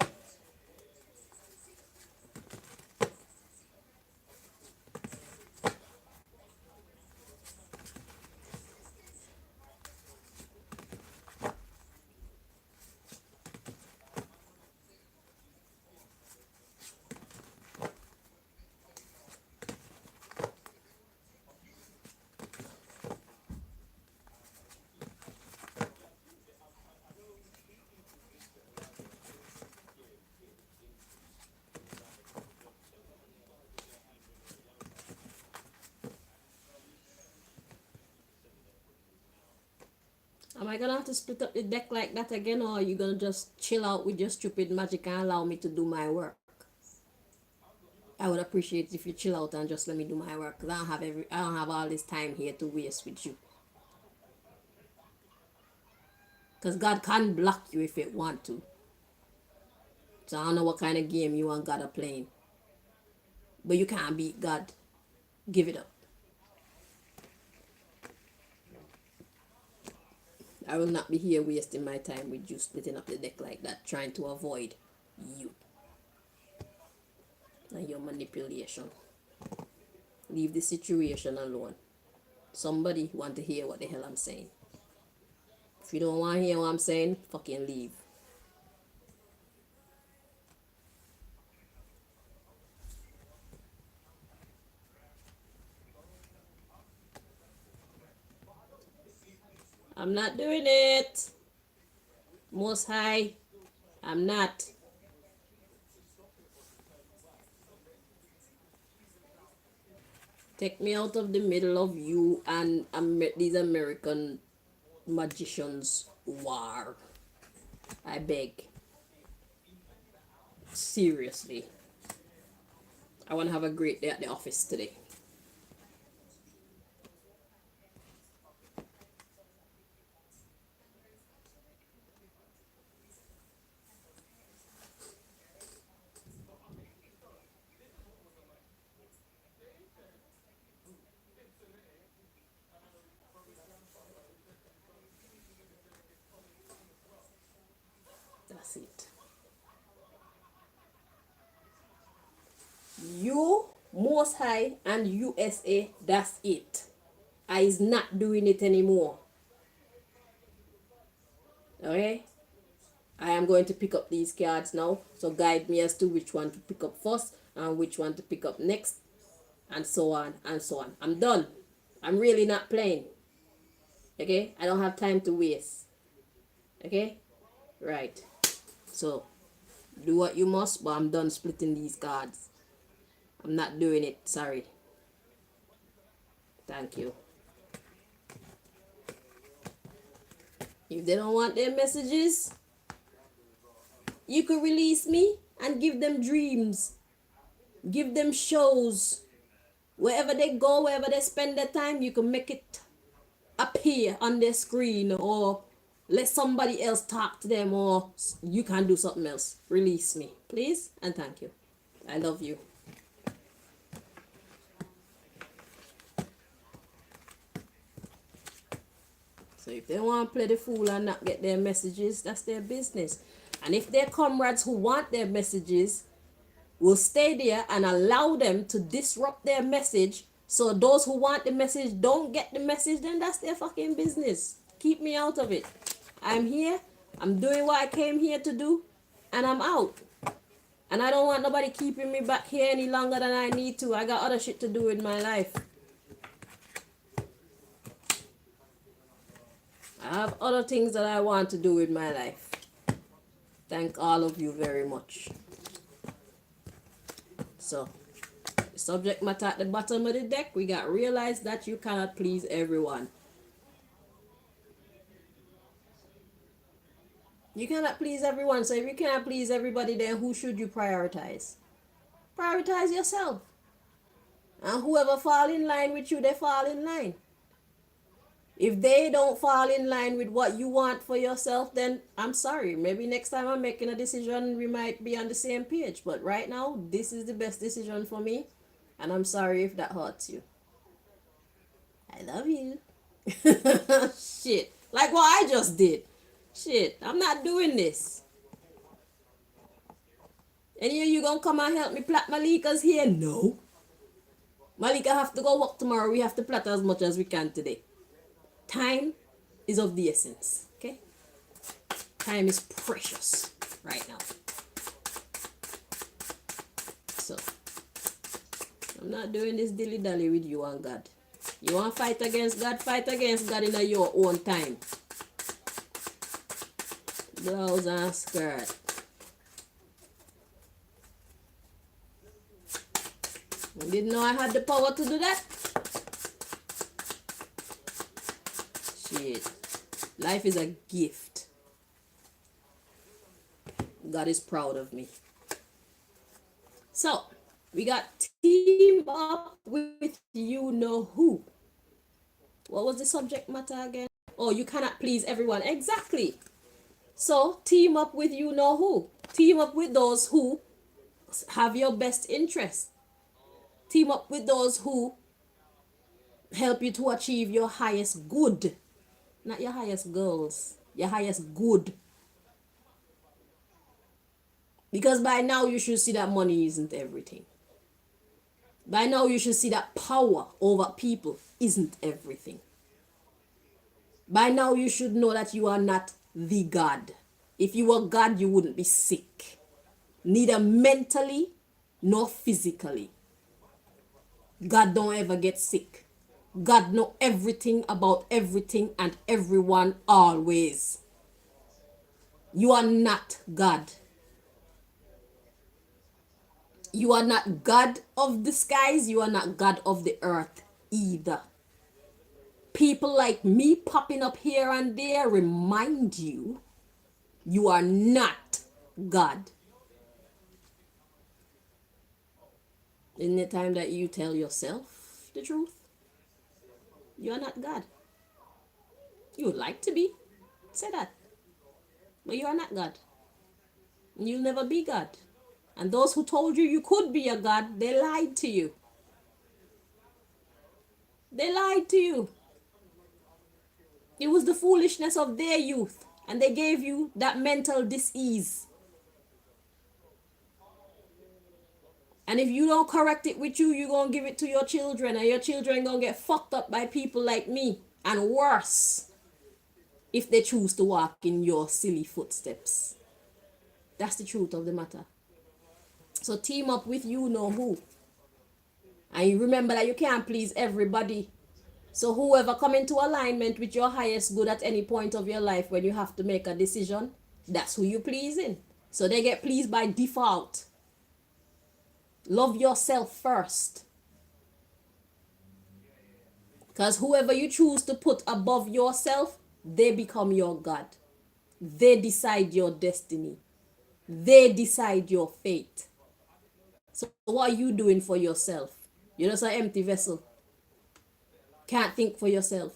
Am I gonna have to split up the deck like that again, or are you gonna just chill out with your stupid magic and allow me to do my work? I would appreciate if you chill out and just let me do my work, because I don't have all this time here to waste with you. Because God can block you if it want to. So I don't know what kind of game you and God are playing. But you can't beat God. Give it up. I will not be here wasting my time with you splitting up the deck like that, trying to avoid you and your manipulation. Leave the situation alone. Somebody want to hear what the hell I'm saying. If you don't want to hear what I'm saying, fucking leave. I'm not doing it. Most High, I'm not. Take me out of the middle of you and these American magicians war. I beg. Seriously. I want to have a great day at the office today. That's it. You, Most High, and USA, that's it. I is not doing it anymore. Okay? I am going to pick up these cards now. So guide me as to which one to pick up first and which one to pick up next. And so on and so on. I'm done. I'm really not playing. Okay? I don't have time to waste. Okay? Right. So, do what you must, but I'm done splitting these cards. I'm not doing it. Sorry. Thank you. If they don't want their messages, you could release me and give them dreams. Give them shows. Wherever they go, wherever they spend their time, you can make it appear on their screen, or let somebody else talk to them, or you can do something else. Release me, please, and thank you. I love you. So if they want to play the fool and not get their messages, that's their business. And if their comrades who want their messages will stay there and allow them to disrupt their message, so those who want the message don't get the message, then that's their fucking business. Keep me out of it. I'm here, I'm doing what I came here to do, and I'm out. And I don't want nobody keeping me back here any longer than I need to. I got other shit to do in my life. I have other things that I want to do with my life. Thank all of you very much. So, the subject matter at the bottom of the deck, we got realize that you cannot please everyone. You cannot please everyone. So if you cannot please everybody, then who should you prioritize? Prioritize yourself. And whoever fall in line with you, they fall in line. If they don't fall in line with what you want for yourself, then I'm sorry. Maybe next time I'm making a decision, we might be on the same page. But right now, this is the best decision for me. And I'm sorry if that hurts you. I love you. Shit. Like what I just did. Shit. I'm not doing this. Any of you gonna come and help me plait Malika's hair? No. Malika have to go work tomorrow. We have to plait as much as we can today. Time is of the essence, okay? Time is precious right now. So, I'm not doing this dilly-dally with you and God. You want to fight against God in your own time. Blouse and skirt. You didn't know I had the power to do that? Shit. Life is a gift. God is proud of me. So, we got team up with you know who. What was the subject matter again? Oh, you cannot please everyone. Exactly. So, team up with you know who. Team up with those who have your best interest. Team up with those who help you to achieve your highest good. Not your highest goals, your highest good. Because by now you should see that money isn't everything. By now you should see that power over people isn't everything. By now you should know that you are not the God. If you were God, you wouldn't be sick. Neither mentally nor physically. God don't ever get sick. God know everything about everything and everyone always. You are not God. You are not God of the skies. You are not God of the earth either. People like me popping up here and there remind you, you are not God. Isn't it time that you tell yourself the truth? You are not God. You would like to be. Say that. But you are not God. And you'll never be God. And those who told you you could be a God, they lied to you. They lied to you. It was the foolishness of their youth. And they gave you that mental dis-ease. And if you don't correct it with you, you're going to give it to your children. And your children going to get fucked up by people like me. And worse, if they choose to walk in your silly footsteps. That's the truth of the matter. So team up with you know who. And you remember that you can't please everybody. So whoever come into alignment with your highest good at any point of your life when you have to make a decision, that's who you pleasing. So they get pleased by default. Love yourself first. Because whoever you choose to put above yourself, they become your God. They decide your destiny. They decide your fate. So what are you doing for yourself? You're just an empty vessel. Can't think for yourself.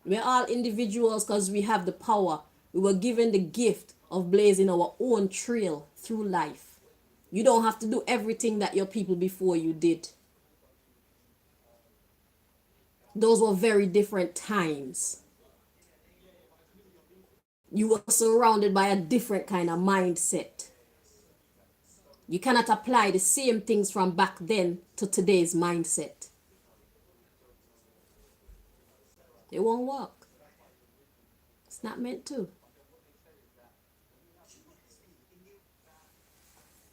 We're all individuals because we have the power. We were given the gift of blazing our own trail through life. You don't have to do everything that your people before you did. Those were very different times. You were surrounded by a different kind of mindset. You cannot apply the same things from back then to today's mindset. It won't work. It's not meant to.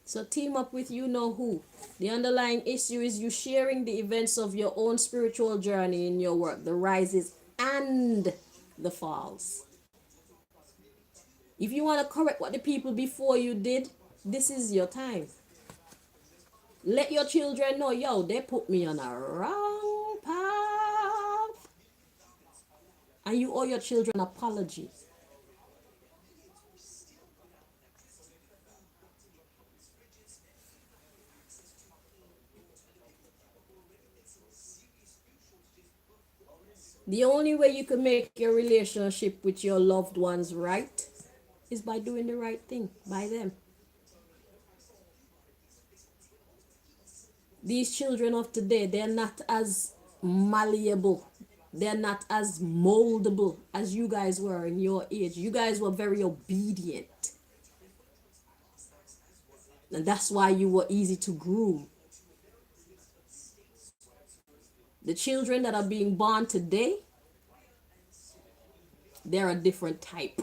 So team up with you know who. The underlying issue is you sharing the events of your own spiritual journey in your work, the rises and the falls. If you want to correct what the people before you did, this is your time. Let your children know, yo, they put me on a wrong path. And you owe your children an apology. The only way you can make your relationship with your loved ones right is by doing the right thing by them. These children of today, they're not as malleable. They're not as moldable as you guys were in your age. You guys were very obedient. And that's why you were easy to groom. The children that are being born today, they're a different type.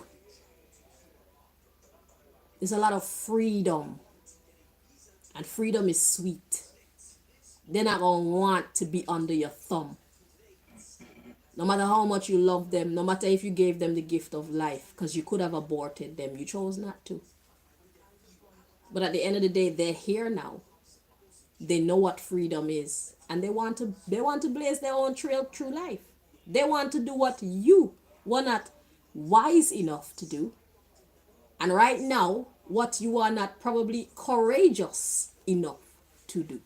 There's a lot of freedom. And freedom is sweet. They're not going to want to be under your thumb. No matter how much you love them, no matter if you gave them the gift of life, because you could have aborted them, you chose not to. But at the end of the day, they're here now. They know what freedom is, and they want to blaze their own trail through life. They want to do what you were not wise enough to do, and right now what you are not probably courageous enough to do.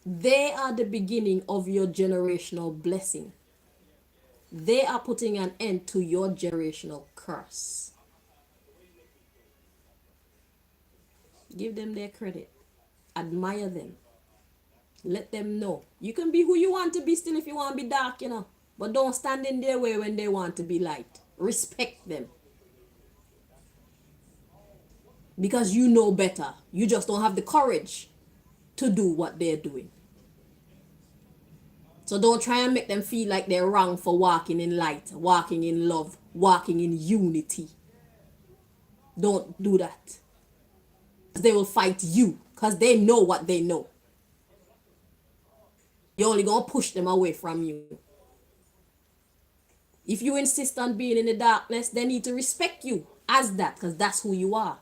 They are the beginning of your generational blessing. They are putting an end to your generational curse. Give them their credit. Admire them. Let them know. You can be who you want to be still if you want to be dark, you know. But don't stand in their way when they want to be light. Respect them. Because you know better. You just don't have the courage to do what they're doing. So don't try and make them feel like they're wrong for walking in light, walking in love, walking in unity. Don't do that. They will fight you because they know what they know. You're only going to push them away from you. If you insist on being in the darkness, they need to respect you as that because that's who you are.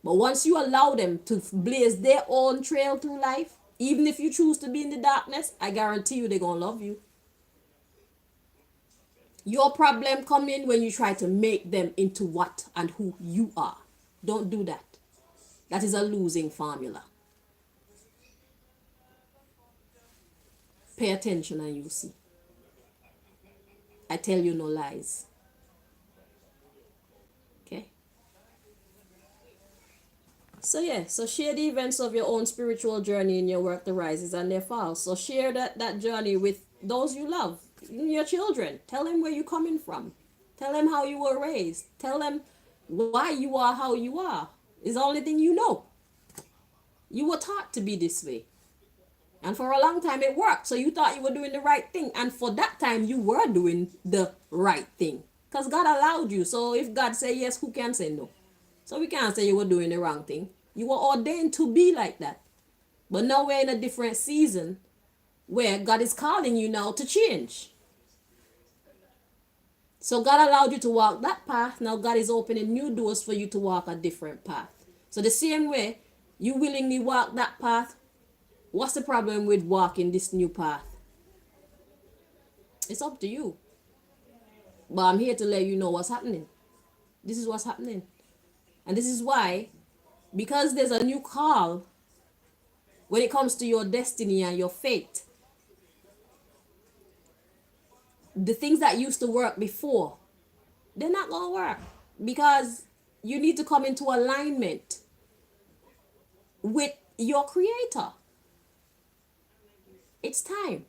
But once you allow them to blaze their own trail through life, even if you choose to be in the darkness, I guarantee you they're going to love you. Your problem comes in when you try to make them into what and who you are. Don't do that. That is a losing formula. Pay attention and you see. I tell you no lies. Okay? So yeah, so share the events of your own spiritual journey in your work, the rises and their falls. So share that journey with those you love, your children. Tell them where you're coming from. Tell them how you were raised. Tell them why you are how you are. It's the only thing you know. You were taught to be this way. And for a long time it worked. So you thought you were doing the right thing. And for that time you were doing the right thing. Because God allowed you. So if God say yes, who can say no? So we can't say you were doing the wrong thing. You were ordained to be like that. But now we're in a different season where God is calling you now to change. So God allowed you to walk that path. Now God is opening new doors for you to walk a different path. So the same way you willingly walk that path, what's the problem with walking this new path? It's up to you. But I'm here to let you know what's happening. This is what's happening. And this is why, because there's a new call when it comes to your destiny and your fate, the things that used to work before, they're not going to work. Because you need to come into alignment with your creator. It's time.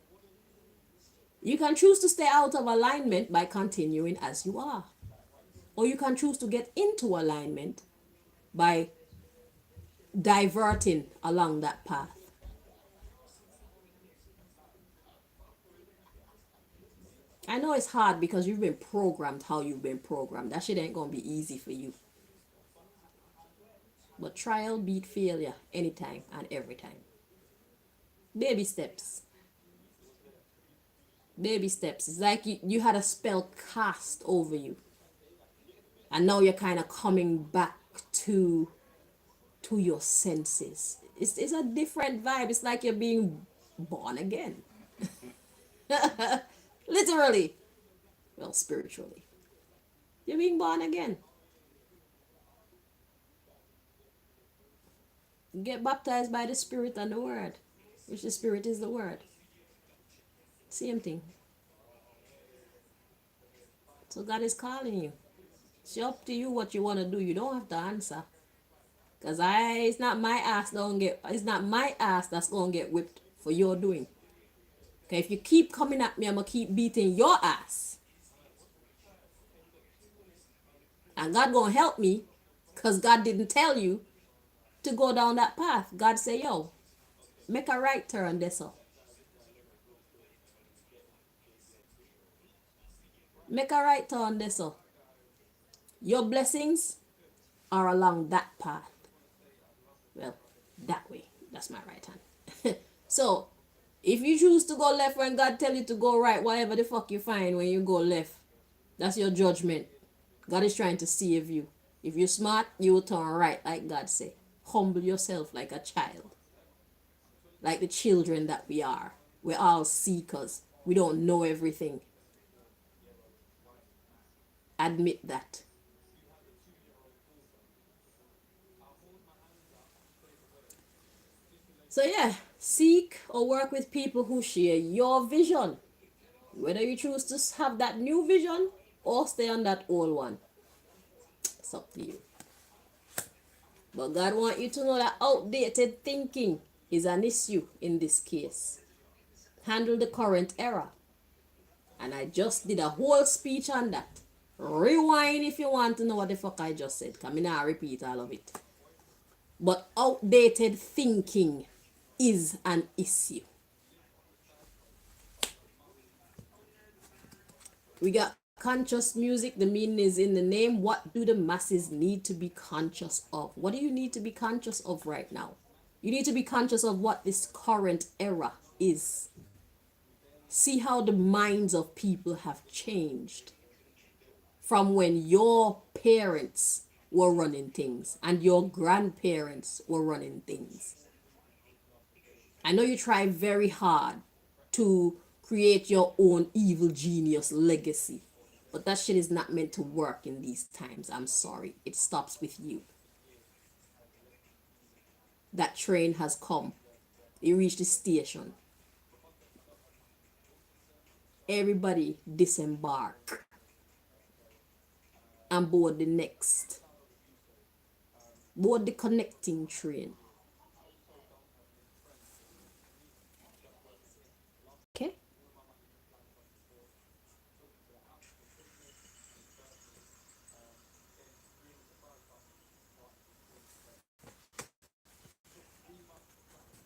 You can choose to stay out of alignment by continuing as you are. Or you can choose to get into alignment by diverting along that path. I know it's hard because you've been programmed how you've been programmed. That shit ain't gonna be easy for you. But trial beat failure anytime and every time. Baby steps. Baby steps. It's like you had a spell cast over you. And now you're kind of coming back to your senses. It's a different vibe. It's like you're being born again. Literally. Well, spiritually. You're being born again. Get baptized by the Spirit and the Word, which the Spirit is the Word. Same thing. So God is calling you. It's up to you what you want to do. You don't have to answer. Because it's not my ass that's gonna get whipped for your doing. Okay, if you keep coming at me, I'm gonna keep beating your ass. And God gonna help me, because God didn't tell you to go down that path. God say, yo, make a right turn this up. Make a right turn this up. Your blessings are along that path. Well, that way. That's my right hand. So, if you choose to go left when God tell you to go right, whatever the fuck you find when you go left, that's your judgment. God is trying to save you. If you're smart, you will turn right like God say. Humble yourself like a child. Like the children that we are. We're all seekers. We don't know everything. Admit that. So yeah, seek or work with people who share your vision. Whether you choose to have that new vision or stay on that old one, it's up to you. But God wants you to know that outdated thinking is an issue in this case. Handle the current era. And I just did a whole speech on that. Rewind if you want to know what the fuck I just said. Because I not repeat all of it. But outdated thinking is an issue. We got conscious music. The meaning is in the name. What do the masses need to be conscious of? What do you need to be conscious of right now? You need to be conscious of what this current era is. See how the minds of people have changed from when your parents were running things and your grandparents were running things. I know you try very hard to create your own evil genius legacy, but that shit is not meant to work in these times. I'm sorry. It stops with you. That train has come. It reached the station. Everybody disembark and board the next. Board the connecting train. Okay?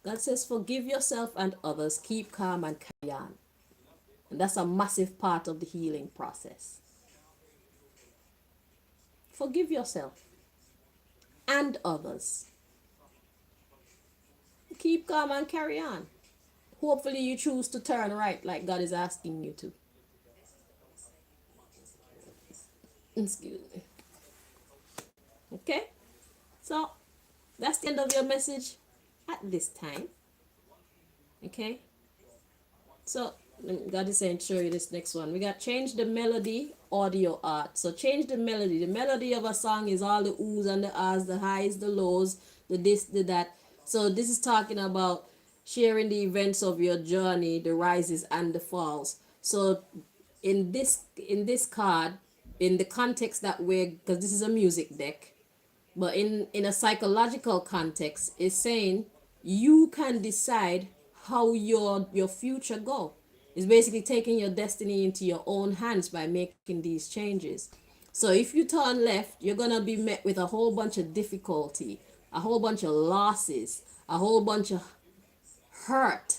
God says, forgive yourself and others, keep calm and carry on. And that's a massive part of the healing process. Forgive yourself and others. Keep calm and carry on. Hopefully you choose to turn right like God is asking you to. Excuse me. Okay? So, that's the end of your message at this time. Okay? So, God is saying, show you this next one. We got change the melody, audio art. So change the melody. The melody of a song is all the oohs and the ahs, the highs, the lows, the this, the that. So this is talking about sharing the events of your journey, the rises and the falls. So in this card, in the context that we're, because this is a music deck, but in a psychological context, it's saying you can decide how your future go. It's basically taking your destiny into your own hands by making these changes. So if you turn left, you're gonna be met with a whole bunch of difficulty, a whole bunch of losses, a whole bunch of hurt,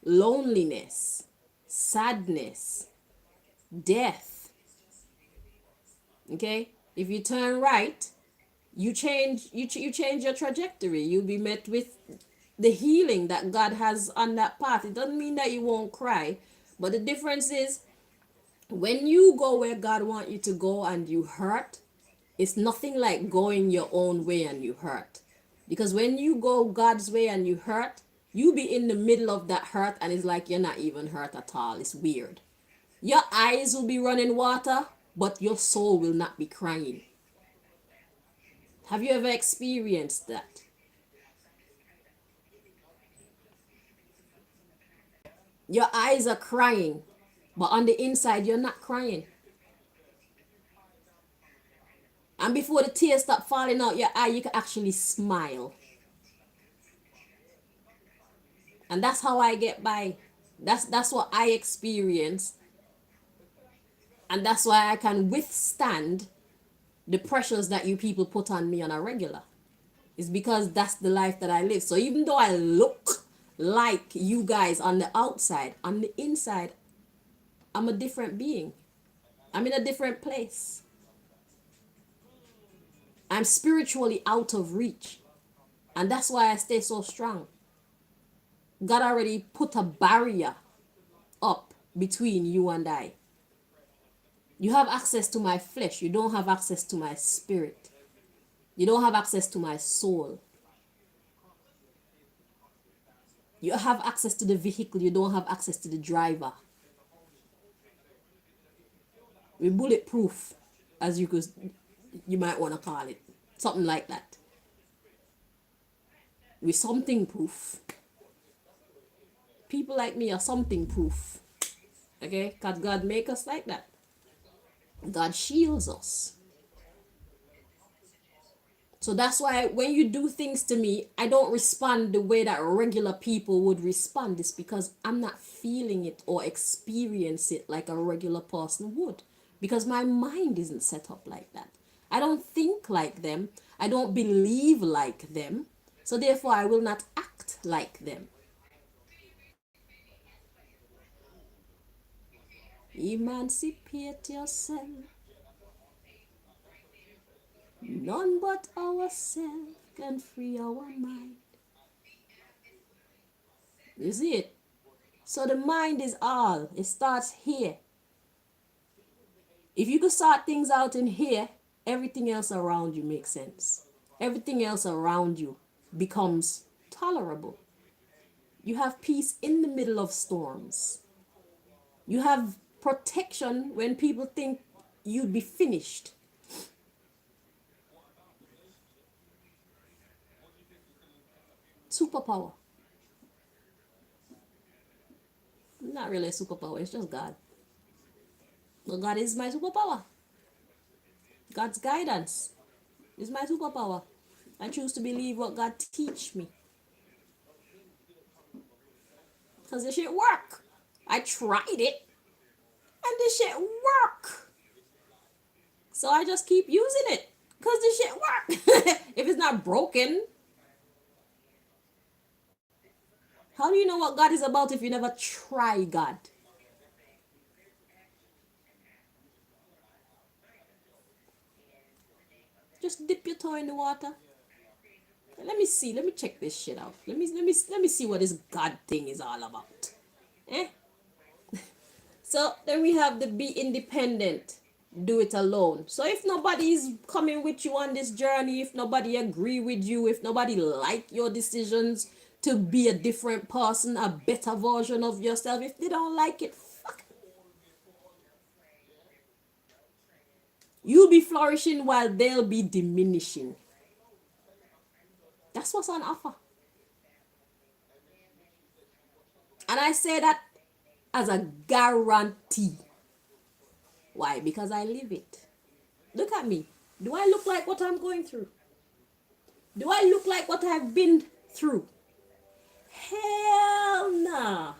loneliness, sadness, death. Okay? If you turn right, you change your trajectory. You'll be met with the healing that God has on that path. It doesn't mean that you won't cry, but the difference is when you go where God wants you to go and you hurt, it's nothing like going your own way and you hurt. Because when you go God's way and you hurt, you be in the middle of that hurt and it's like you're not even hurt at all. It's weird. Your eyes will be running water, but your soul will not be crying. Have you ever experienced that? Your eyes are crying, but on the inside, you're not crying. And before the tears start falling out your eye, you can actually smile. And that's how I get by. That's what I experience. And that's why I can withstand the pressures that you people put on me on a regular. It's because that's the life that I live. So even though I look like you guys on the outside, on the inside, I'm a different being. I'm in a different place. I'm spiritually out of reach. And that's why I stay so strong. God already put a barrier up between you and I. You have access to my flesh. You don't have access to my spirit. You don't have access to my soul. You have access to the vehicle. You don't have access to the driver. We're bulletproof, as you might want to call it. Something like that. We're something proof. People like me are something proof. Okay? Because God make us like that. God shields us. So that's why when you do things to me, I don't respond the way that regular people would respond. It's because I'm not feeling it or experience it like a regular person would. Because my mind isn't set up like that. I don't think like them. I don't believe like them. So therefore, I will not act like them. Emancipate yourself. None but ourselves can free our mind. You see it? So the mind is all. It starts here. If you could sort things out in here, everything else around you makes sense. Everything else around you becomes tolerable. You have peace in the middle of storms. You have protection when people think you'd be finished. Superpower. Not really a superpower, it's just God. But God is my superpower. God's guidance is my superpower. I choose to believe what God teach me. Because this shit work. I tried it. And this shit work. So I just keep using it. Because this shit work. If it's not broken, how do you know what God is about if you never try God? Just dip your toe in the water. Let me see. Let me check this shit out. Let me see what this God thing is all about. Eh? So then we have the be independent, do it alone. So if nobody is coming with you on this journey, if nobody agree with you, if nobody like your decisions to be a different person, a better version of yourself. If they don't like it, fuck it. You'll be flourishing while they'll be diminishing. That's what's on offer. And I say that as a guarantee. Why? Because I live it. Look at me. Do I look like what I'm going through? Do I look like what I've been through? Hell nah.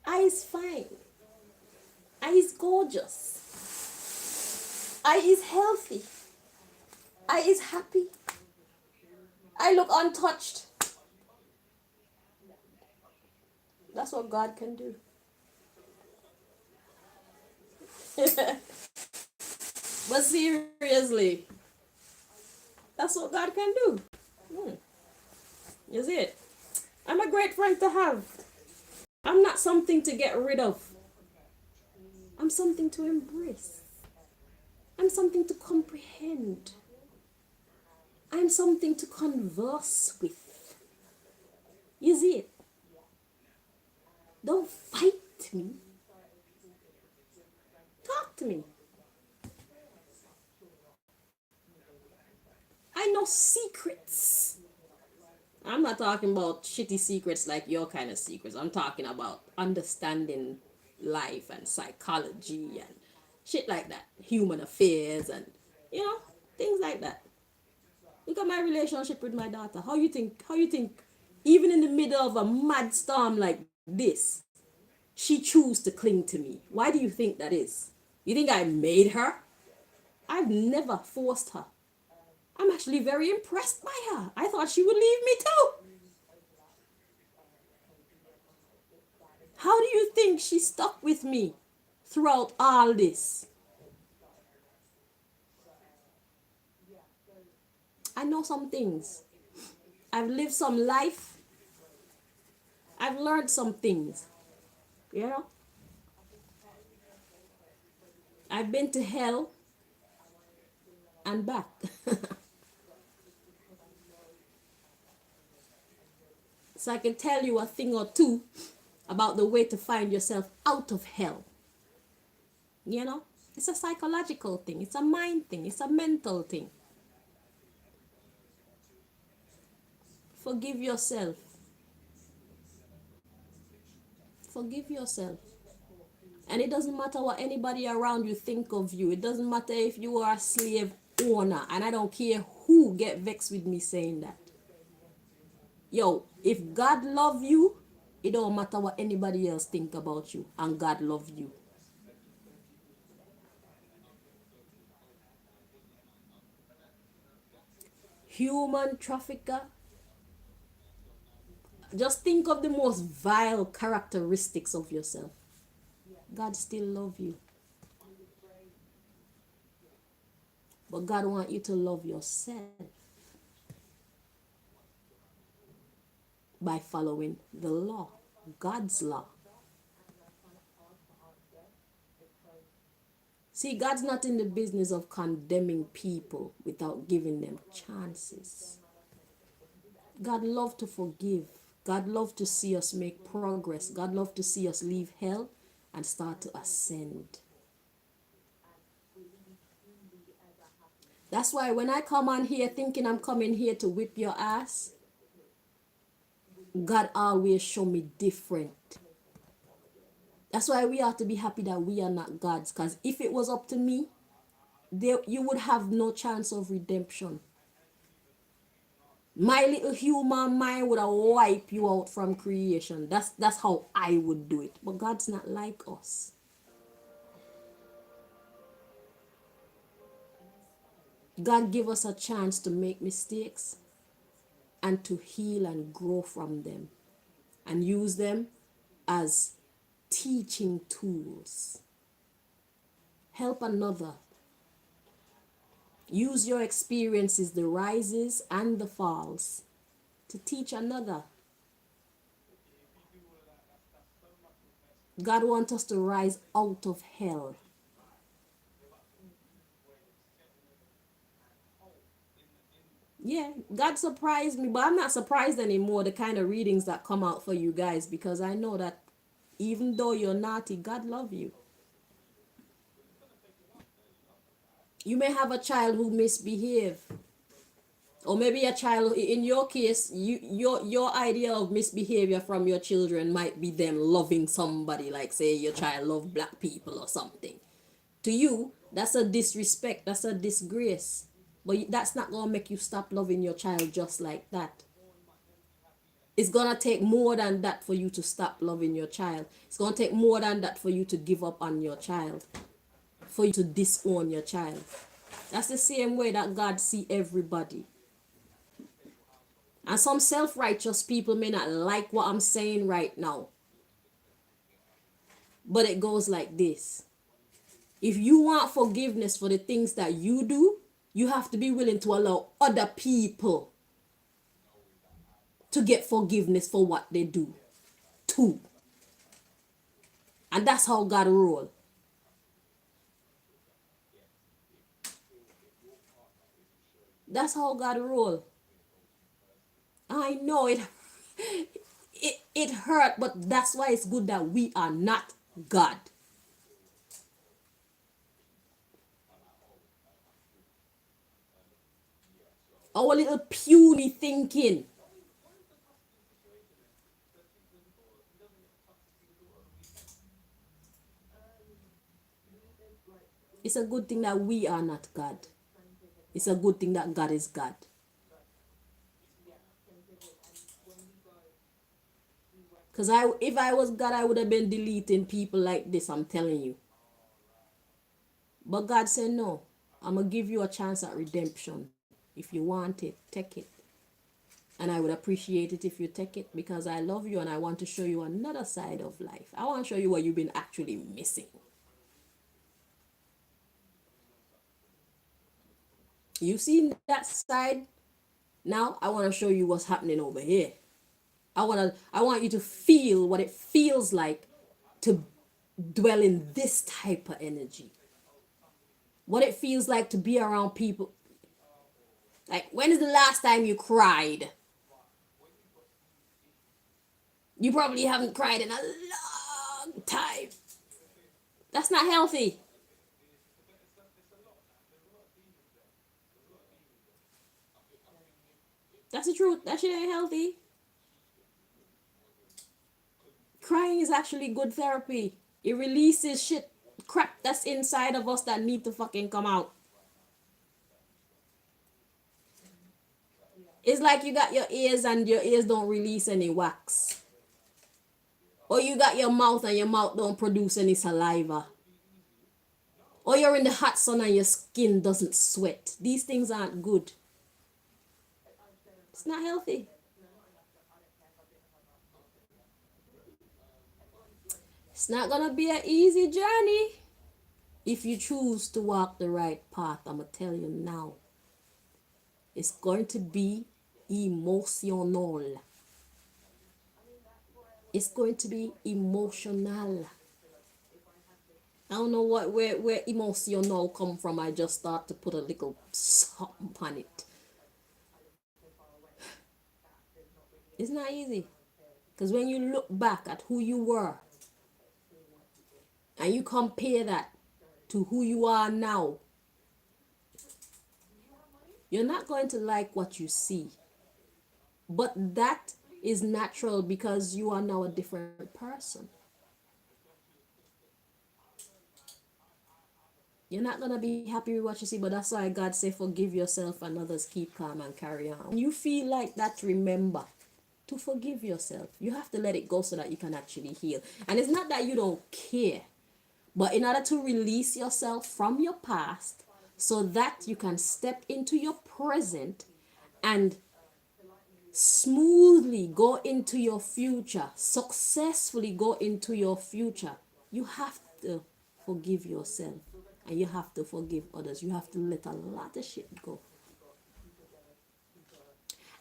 I is fine. I is gorgeous. I is healthy. I is happy. I look untouched. That's what God can do. But seriously, that's what God can do. Is it? I'm a great friend to have. I'm not something to get rid of. I'm something to embrace. I'm something to comprehend. I'm something to converse with. You see it? Don't fight me. Talk to me. I know secrets. I'm not talking about shitty secrets like your kind of secrets. I'm talking about understanding life and psychology and shit like that. Human affairs and, things like that. Look at my relationship with my daughter. How you think, even in the middle of a mad storm like this, she chose to cling to me? Why do you think that is? You think I made her? I've never forced her. I'm actually very impressed by her. I thought she would leave me too. How do you think she stuck with me throughout all this? I know some things. I've lived some life. I've learned some things. You know? I've been to hell and back. So I can tell you a thing or two about the way to find yourself out of hell. You know? It's a psychological thing. It's a mind thing. It's a mental thing. Forgive yourself. Forgive yourself. And it doesn't matter what anybody around you think of you. It doesn't matter if you are a slave owner. And I don't care who get vexed with me saying that. Yo, if God love you, it don't matter what anybody else think about you. And God love you. Human trafficker. Just think of the most vile characteristics of yourself. God still love you. But God want you to love yourself by following the law, God's law. See, God's not in the business of condemning people without giving them chances. God loves to forgive. God loves to see us make progress. God loves to see us leave hell and start to ascend. That's why when I come on here thinking I'm coming here to whip your ass, God always show me different. That's why we have to be happy that we are not God's. Because if it was up to me, you would have no chance of redemption. My little human mind would have wiped you out from creation. That's how I would do it. But God's not like us. God give us a chance to make mistakes and to heal and grow from them and use them as teaching tools. Help another. Use your experiences, the rises and the falls, to teach another. God wants us to rise out of hell. Yeah, God surprised me, but I'm not surprised anymore the kind of readings that come out for you guys, because I know that even though you're naughty, God love you. You may have a child who misbehave, or maybe a child, in your case, your idea of misbehavior from your children might be them loving somebody, like say your child love black people or something. To you, that's a disrespect, that's a disgrace. But that's not gonna make you stop loving your child just like that. It's gonna take more than that for you to stop loving your child. It's gonna take more than that for you to give up on your child, for you to disown your child. That's the same way that God see everybody. And some self-righteous people may not like what I'm saying right now, but it goes like this. If you want forgiveness for the things that you do, you have to be willing to allow other people to get forgiveness for what they do too. And that's how God roll. That's how God roll. I know it, it hurt, but that's why it's good that we are not God. Our little puny thinking. It's a good thing that we are not God. It's a good thing that God is God. Because if I was God, I would have been deleting people like this, I'm telling you. But God said, no, I'm going to give you a chance at redemption. If you want it, take it. And I would appreciate it if you take it, because I love you and I want to show you another side of life. I want to show you what you've been actually missing. You've seen that side. Now I want to show you what's happening over here. I want you to feel what it feels like to dwell in this type of energy. What it feels like to be around people. Like, when is the last time you cried? You probably haven't cried in a long time. That's not healthy. That's the truth. That shit ain't healthy. Crying is actually good therapy. It releases shit, crap that's inside of us that need to fucking come out. It's like you got your ears and your ears don't release any wax. Or you got your mouth and your mouth don't produce any saliva. Or you're in the hot sun and your skin doesn't sweat. These things aren't good. It's not healthy. It's not gonna be an easy journey. If you choose to walk the right path, I'm gonna tell you now. It's going to be emotional. It's going to be emotional. I don't know where emotional come from. I just start to put a little something on it. It's not easy. Because when you look back at who you were and you compare that to who you are now, you're not going to like what you see. But that is natural because you are now a different person. You're not gonna be happy with what you see, but that's why God say forgive yourself and others, keep calm and carry on. When you feel like that, remember to forgive yourself. You have to let it go so that you can actually heal. And it's not that you don't care, but in order to release yourself from your past so that you can step into your present and smoothly go into your future, successfully go into your future, you have to forgive yourself and you have to forgive others. You have to let a lot of shit go.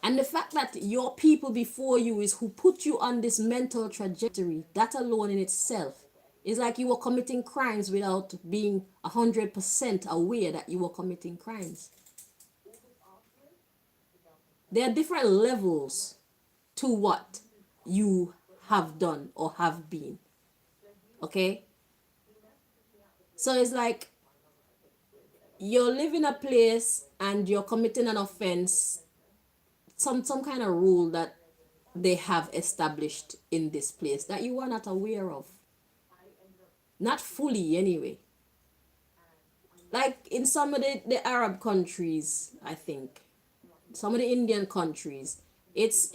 And the fact that your people before you is who put you on this mental trajectory, that alone in itself is like you were committing crimes without being 100% aware that you were committing crimes. There are different levels to what you have done or have been. Okay? So it's like you live in a place and you're committing an offense, some kind of rule that they have established in this place that you are not aware of. Not fully anyway. Like in some of the Arab countries, I think, some of the Indian countries, it's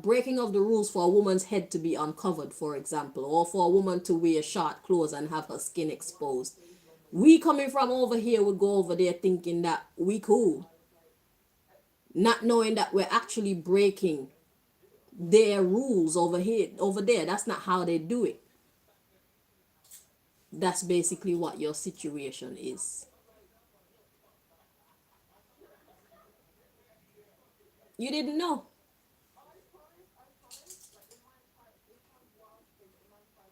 breaking of the rules for a woman's head to be uncovered, for example, or for a woman to wear short clothes and have her skin exposed. We coming from over here would go over there thinking that we cool, not knowing that we're actually breaking their rules over here, over there. That's not how they do it. That's basically what your situation is. You didn't know.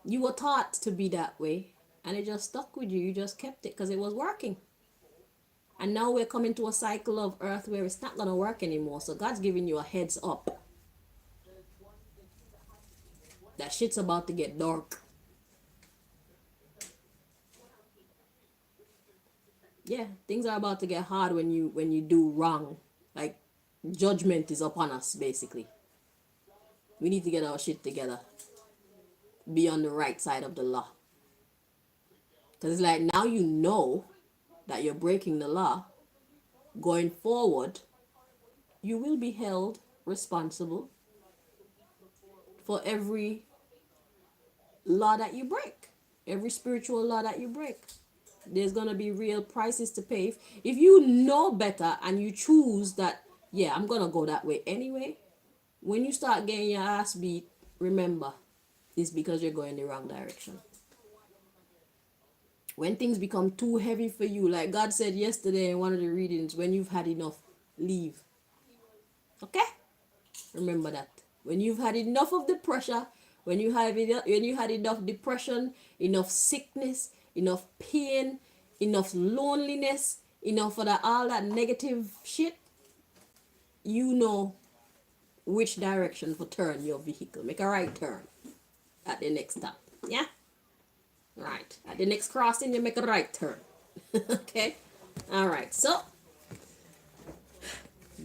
You were taught to be that way, and it just stuck with you. You just kept it because it was working. And now we're coming to a cycle of earth where it's not going to work anymore. So God's giving you a heads up that shit's about to get dark. Yeah, things are about to get hard when you do wrong. Like judgment is upon us basically. We need to get our shit together. Be on the right side of the law. Because it's like now you know that you're breaking the law. Going forward, you will be held responsible for every law that you break, every spiritual law that you break. There's gonna be real prices to pay. If you know better and you choose that, yeah, I'm gonna go that way anyway, when you start getting your ass beat, remember, it's because you're going the wrong direction. When things become too heavy for you, like God said yesterday in one of the readings, when you've had enough, leave. Okay? Remember that. When you've had enough of the pressure, when you had enough depression, enough sickness, enough pain, enough loneliness, enough of that all that negative shit, you know which direction to turn your vehicle. Make a right turn at the next stop. Yeah? Right. At the next crossing, you make a right turn. Okay? Alright, so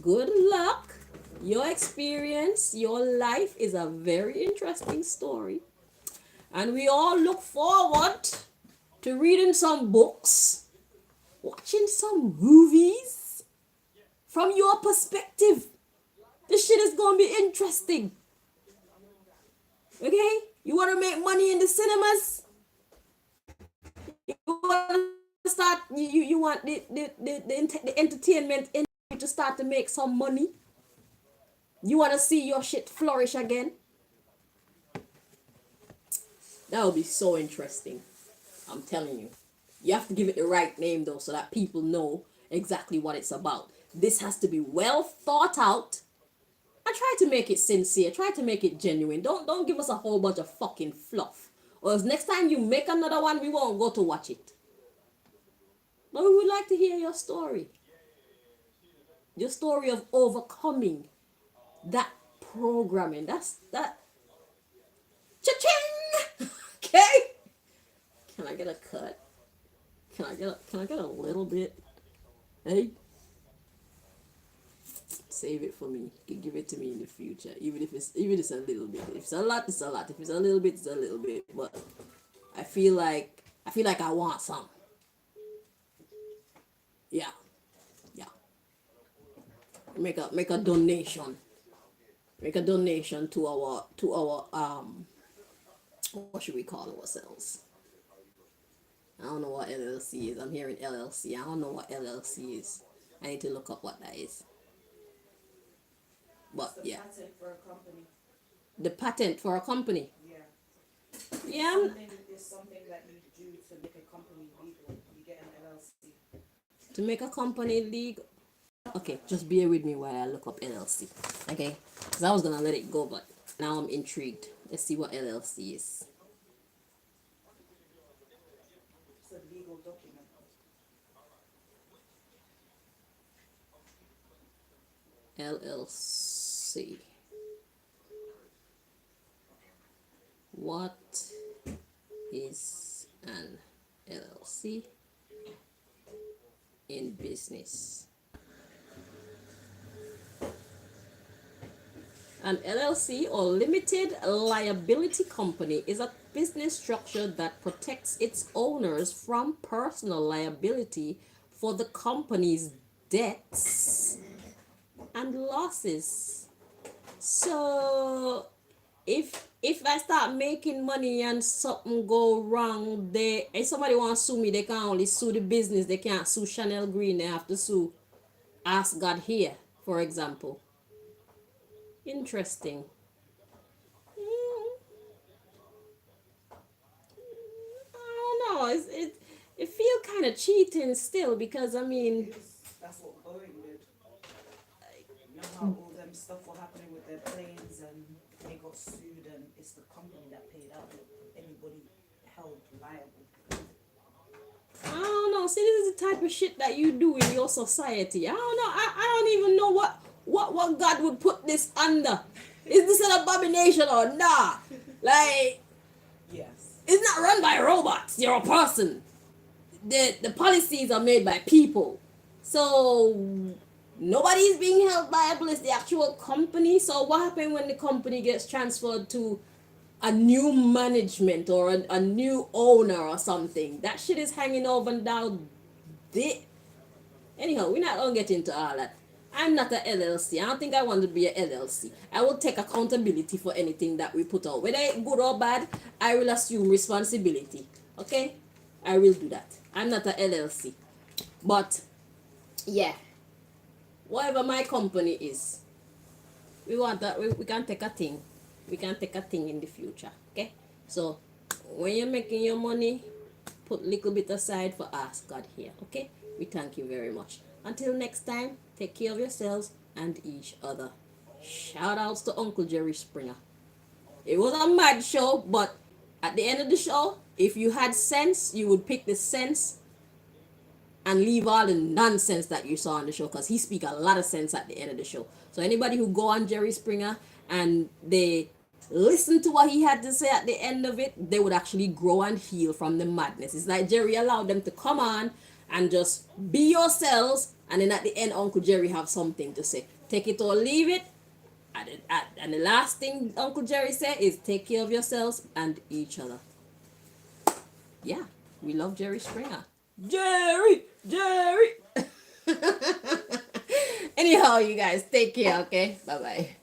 good luck. Your experience, your life is a very interesting story. And we all look forward to reading some books, watching some movies from your perspective. This shit is going to be interesting. Okay? You want to make money in the cinemas? You want to start, you want the entertainment industry to start to make some money? You want to see your shit flourish again? That would be so interesting. I'm telling you. You have to give it the right name though so that people know exactly what it's about. This has to be well thought out. And try to make it sincere. Try to make it genuine. Don't give us a whole bunch of fucking fluff. Or else next time you make another one, we won't go to watch it. But we would like to hear your story. Your story of overcoming that programming. That's that. Cha-ching! Okay? Can I get a cut? Can I get a little bit? Hey? Save it for me. You can give it to me in the future. Even if it's a little bit. If it's a lot, it's a lot. If it's a little bit, it's a little bit. But I feel like I want some. Yeah. Yeah. Make a donation. Make a donation to our what should we call ourselves? I don't know what LLC is. I'm hearing LLC. I don't know what LLC is. I need to look up what that is. But yeah. Patent for a company. The patent for a company. Yeah. Yeah. It's something that you do to make a company legal. You get an LLC. To make a company legal. Okay, just bear with me while I look up LLC. Okay? Because I was going to let it go, but now I'm intrigued. Let's see what LLC is. It's a legal document. LLC. What is an LLC in business? An LLC or limited liability company is a business structure that protects its owners from personal liability for the company's debts and losses. So if I start making money and something go wrong, if somebody want to sue me, they can only sue the business. They can't sue Chanel Green. They have to sue Ask God Here, for example. Interesting. I don't know. It feel kind of cheating still because I mean, That's what Boeing did. You know how all them stuff were happening with their planes and they got sued and it's the company that paid out anybody held liable. I don't know. See, this is the type of shit that you do in your society. I don't know. I don't even know what God would put this under. Is this an abomination or not? Like, Yes. it's not run by robots. You're a person. The policies are made by people. So nobody is being held liable. It's the actual company. So what happens when the company gets transferred to a new management or a new owner or something? That shit is hanging over now. Anyhow, we're not gonna get into all that. I'm not a LLC. I don't think I want to be a LLC. I will take accountability for anything that we put out. Whether it's good or bad, I will assume responsibility. Okay? I will do that. I'm not a LLC. But yeah, whatever my company is, we want that we can take a thing. We can take a thing in the future. Okay? So when you're making your money, put a little bit aside for Ask God Here. Okay? We thank you very much. Until next time, take care of yourselves and each other. Shout outs to Uncle Jerry Springer. It was a mad show, but at the end of the show, if you had sense, you would pick the sense and leave all the nonsense that you saw on the show, because he speak a lot of sense at the end of the show. So anybody who go on Jerry Springer and they listen to what he had to say at the end of it, they would actually grow and heal from the madness. It's like Jerry allowed them to come on and just be yourselves, and then at the end Uncle Jerry have something to say. Take it or leave it. And the last thing Uncle Jerry said is take care of yourselves and each other. Yeah, we love Jerry Springer. Jerry! Anyhow, you guys, take care, okay? Bye-bye.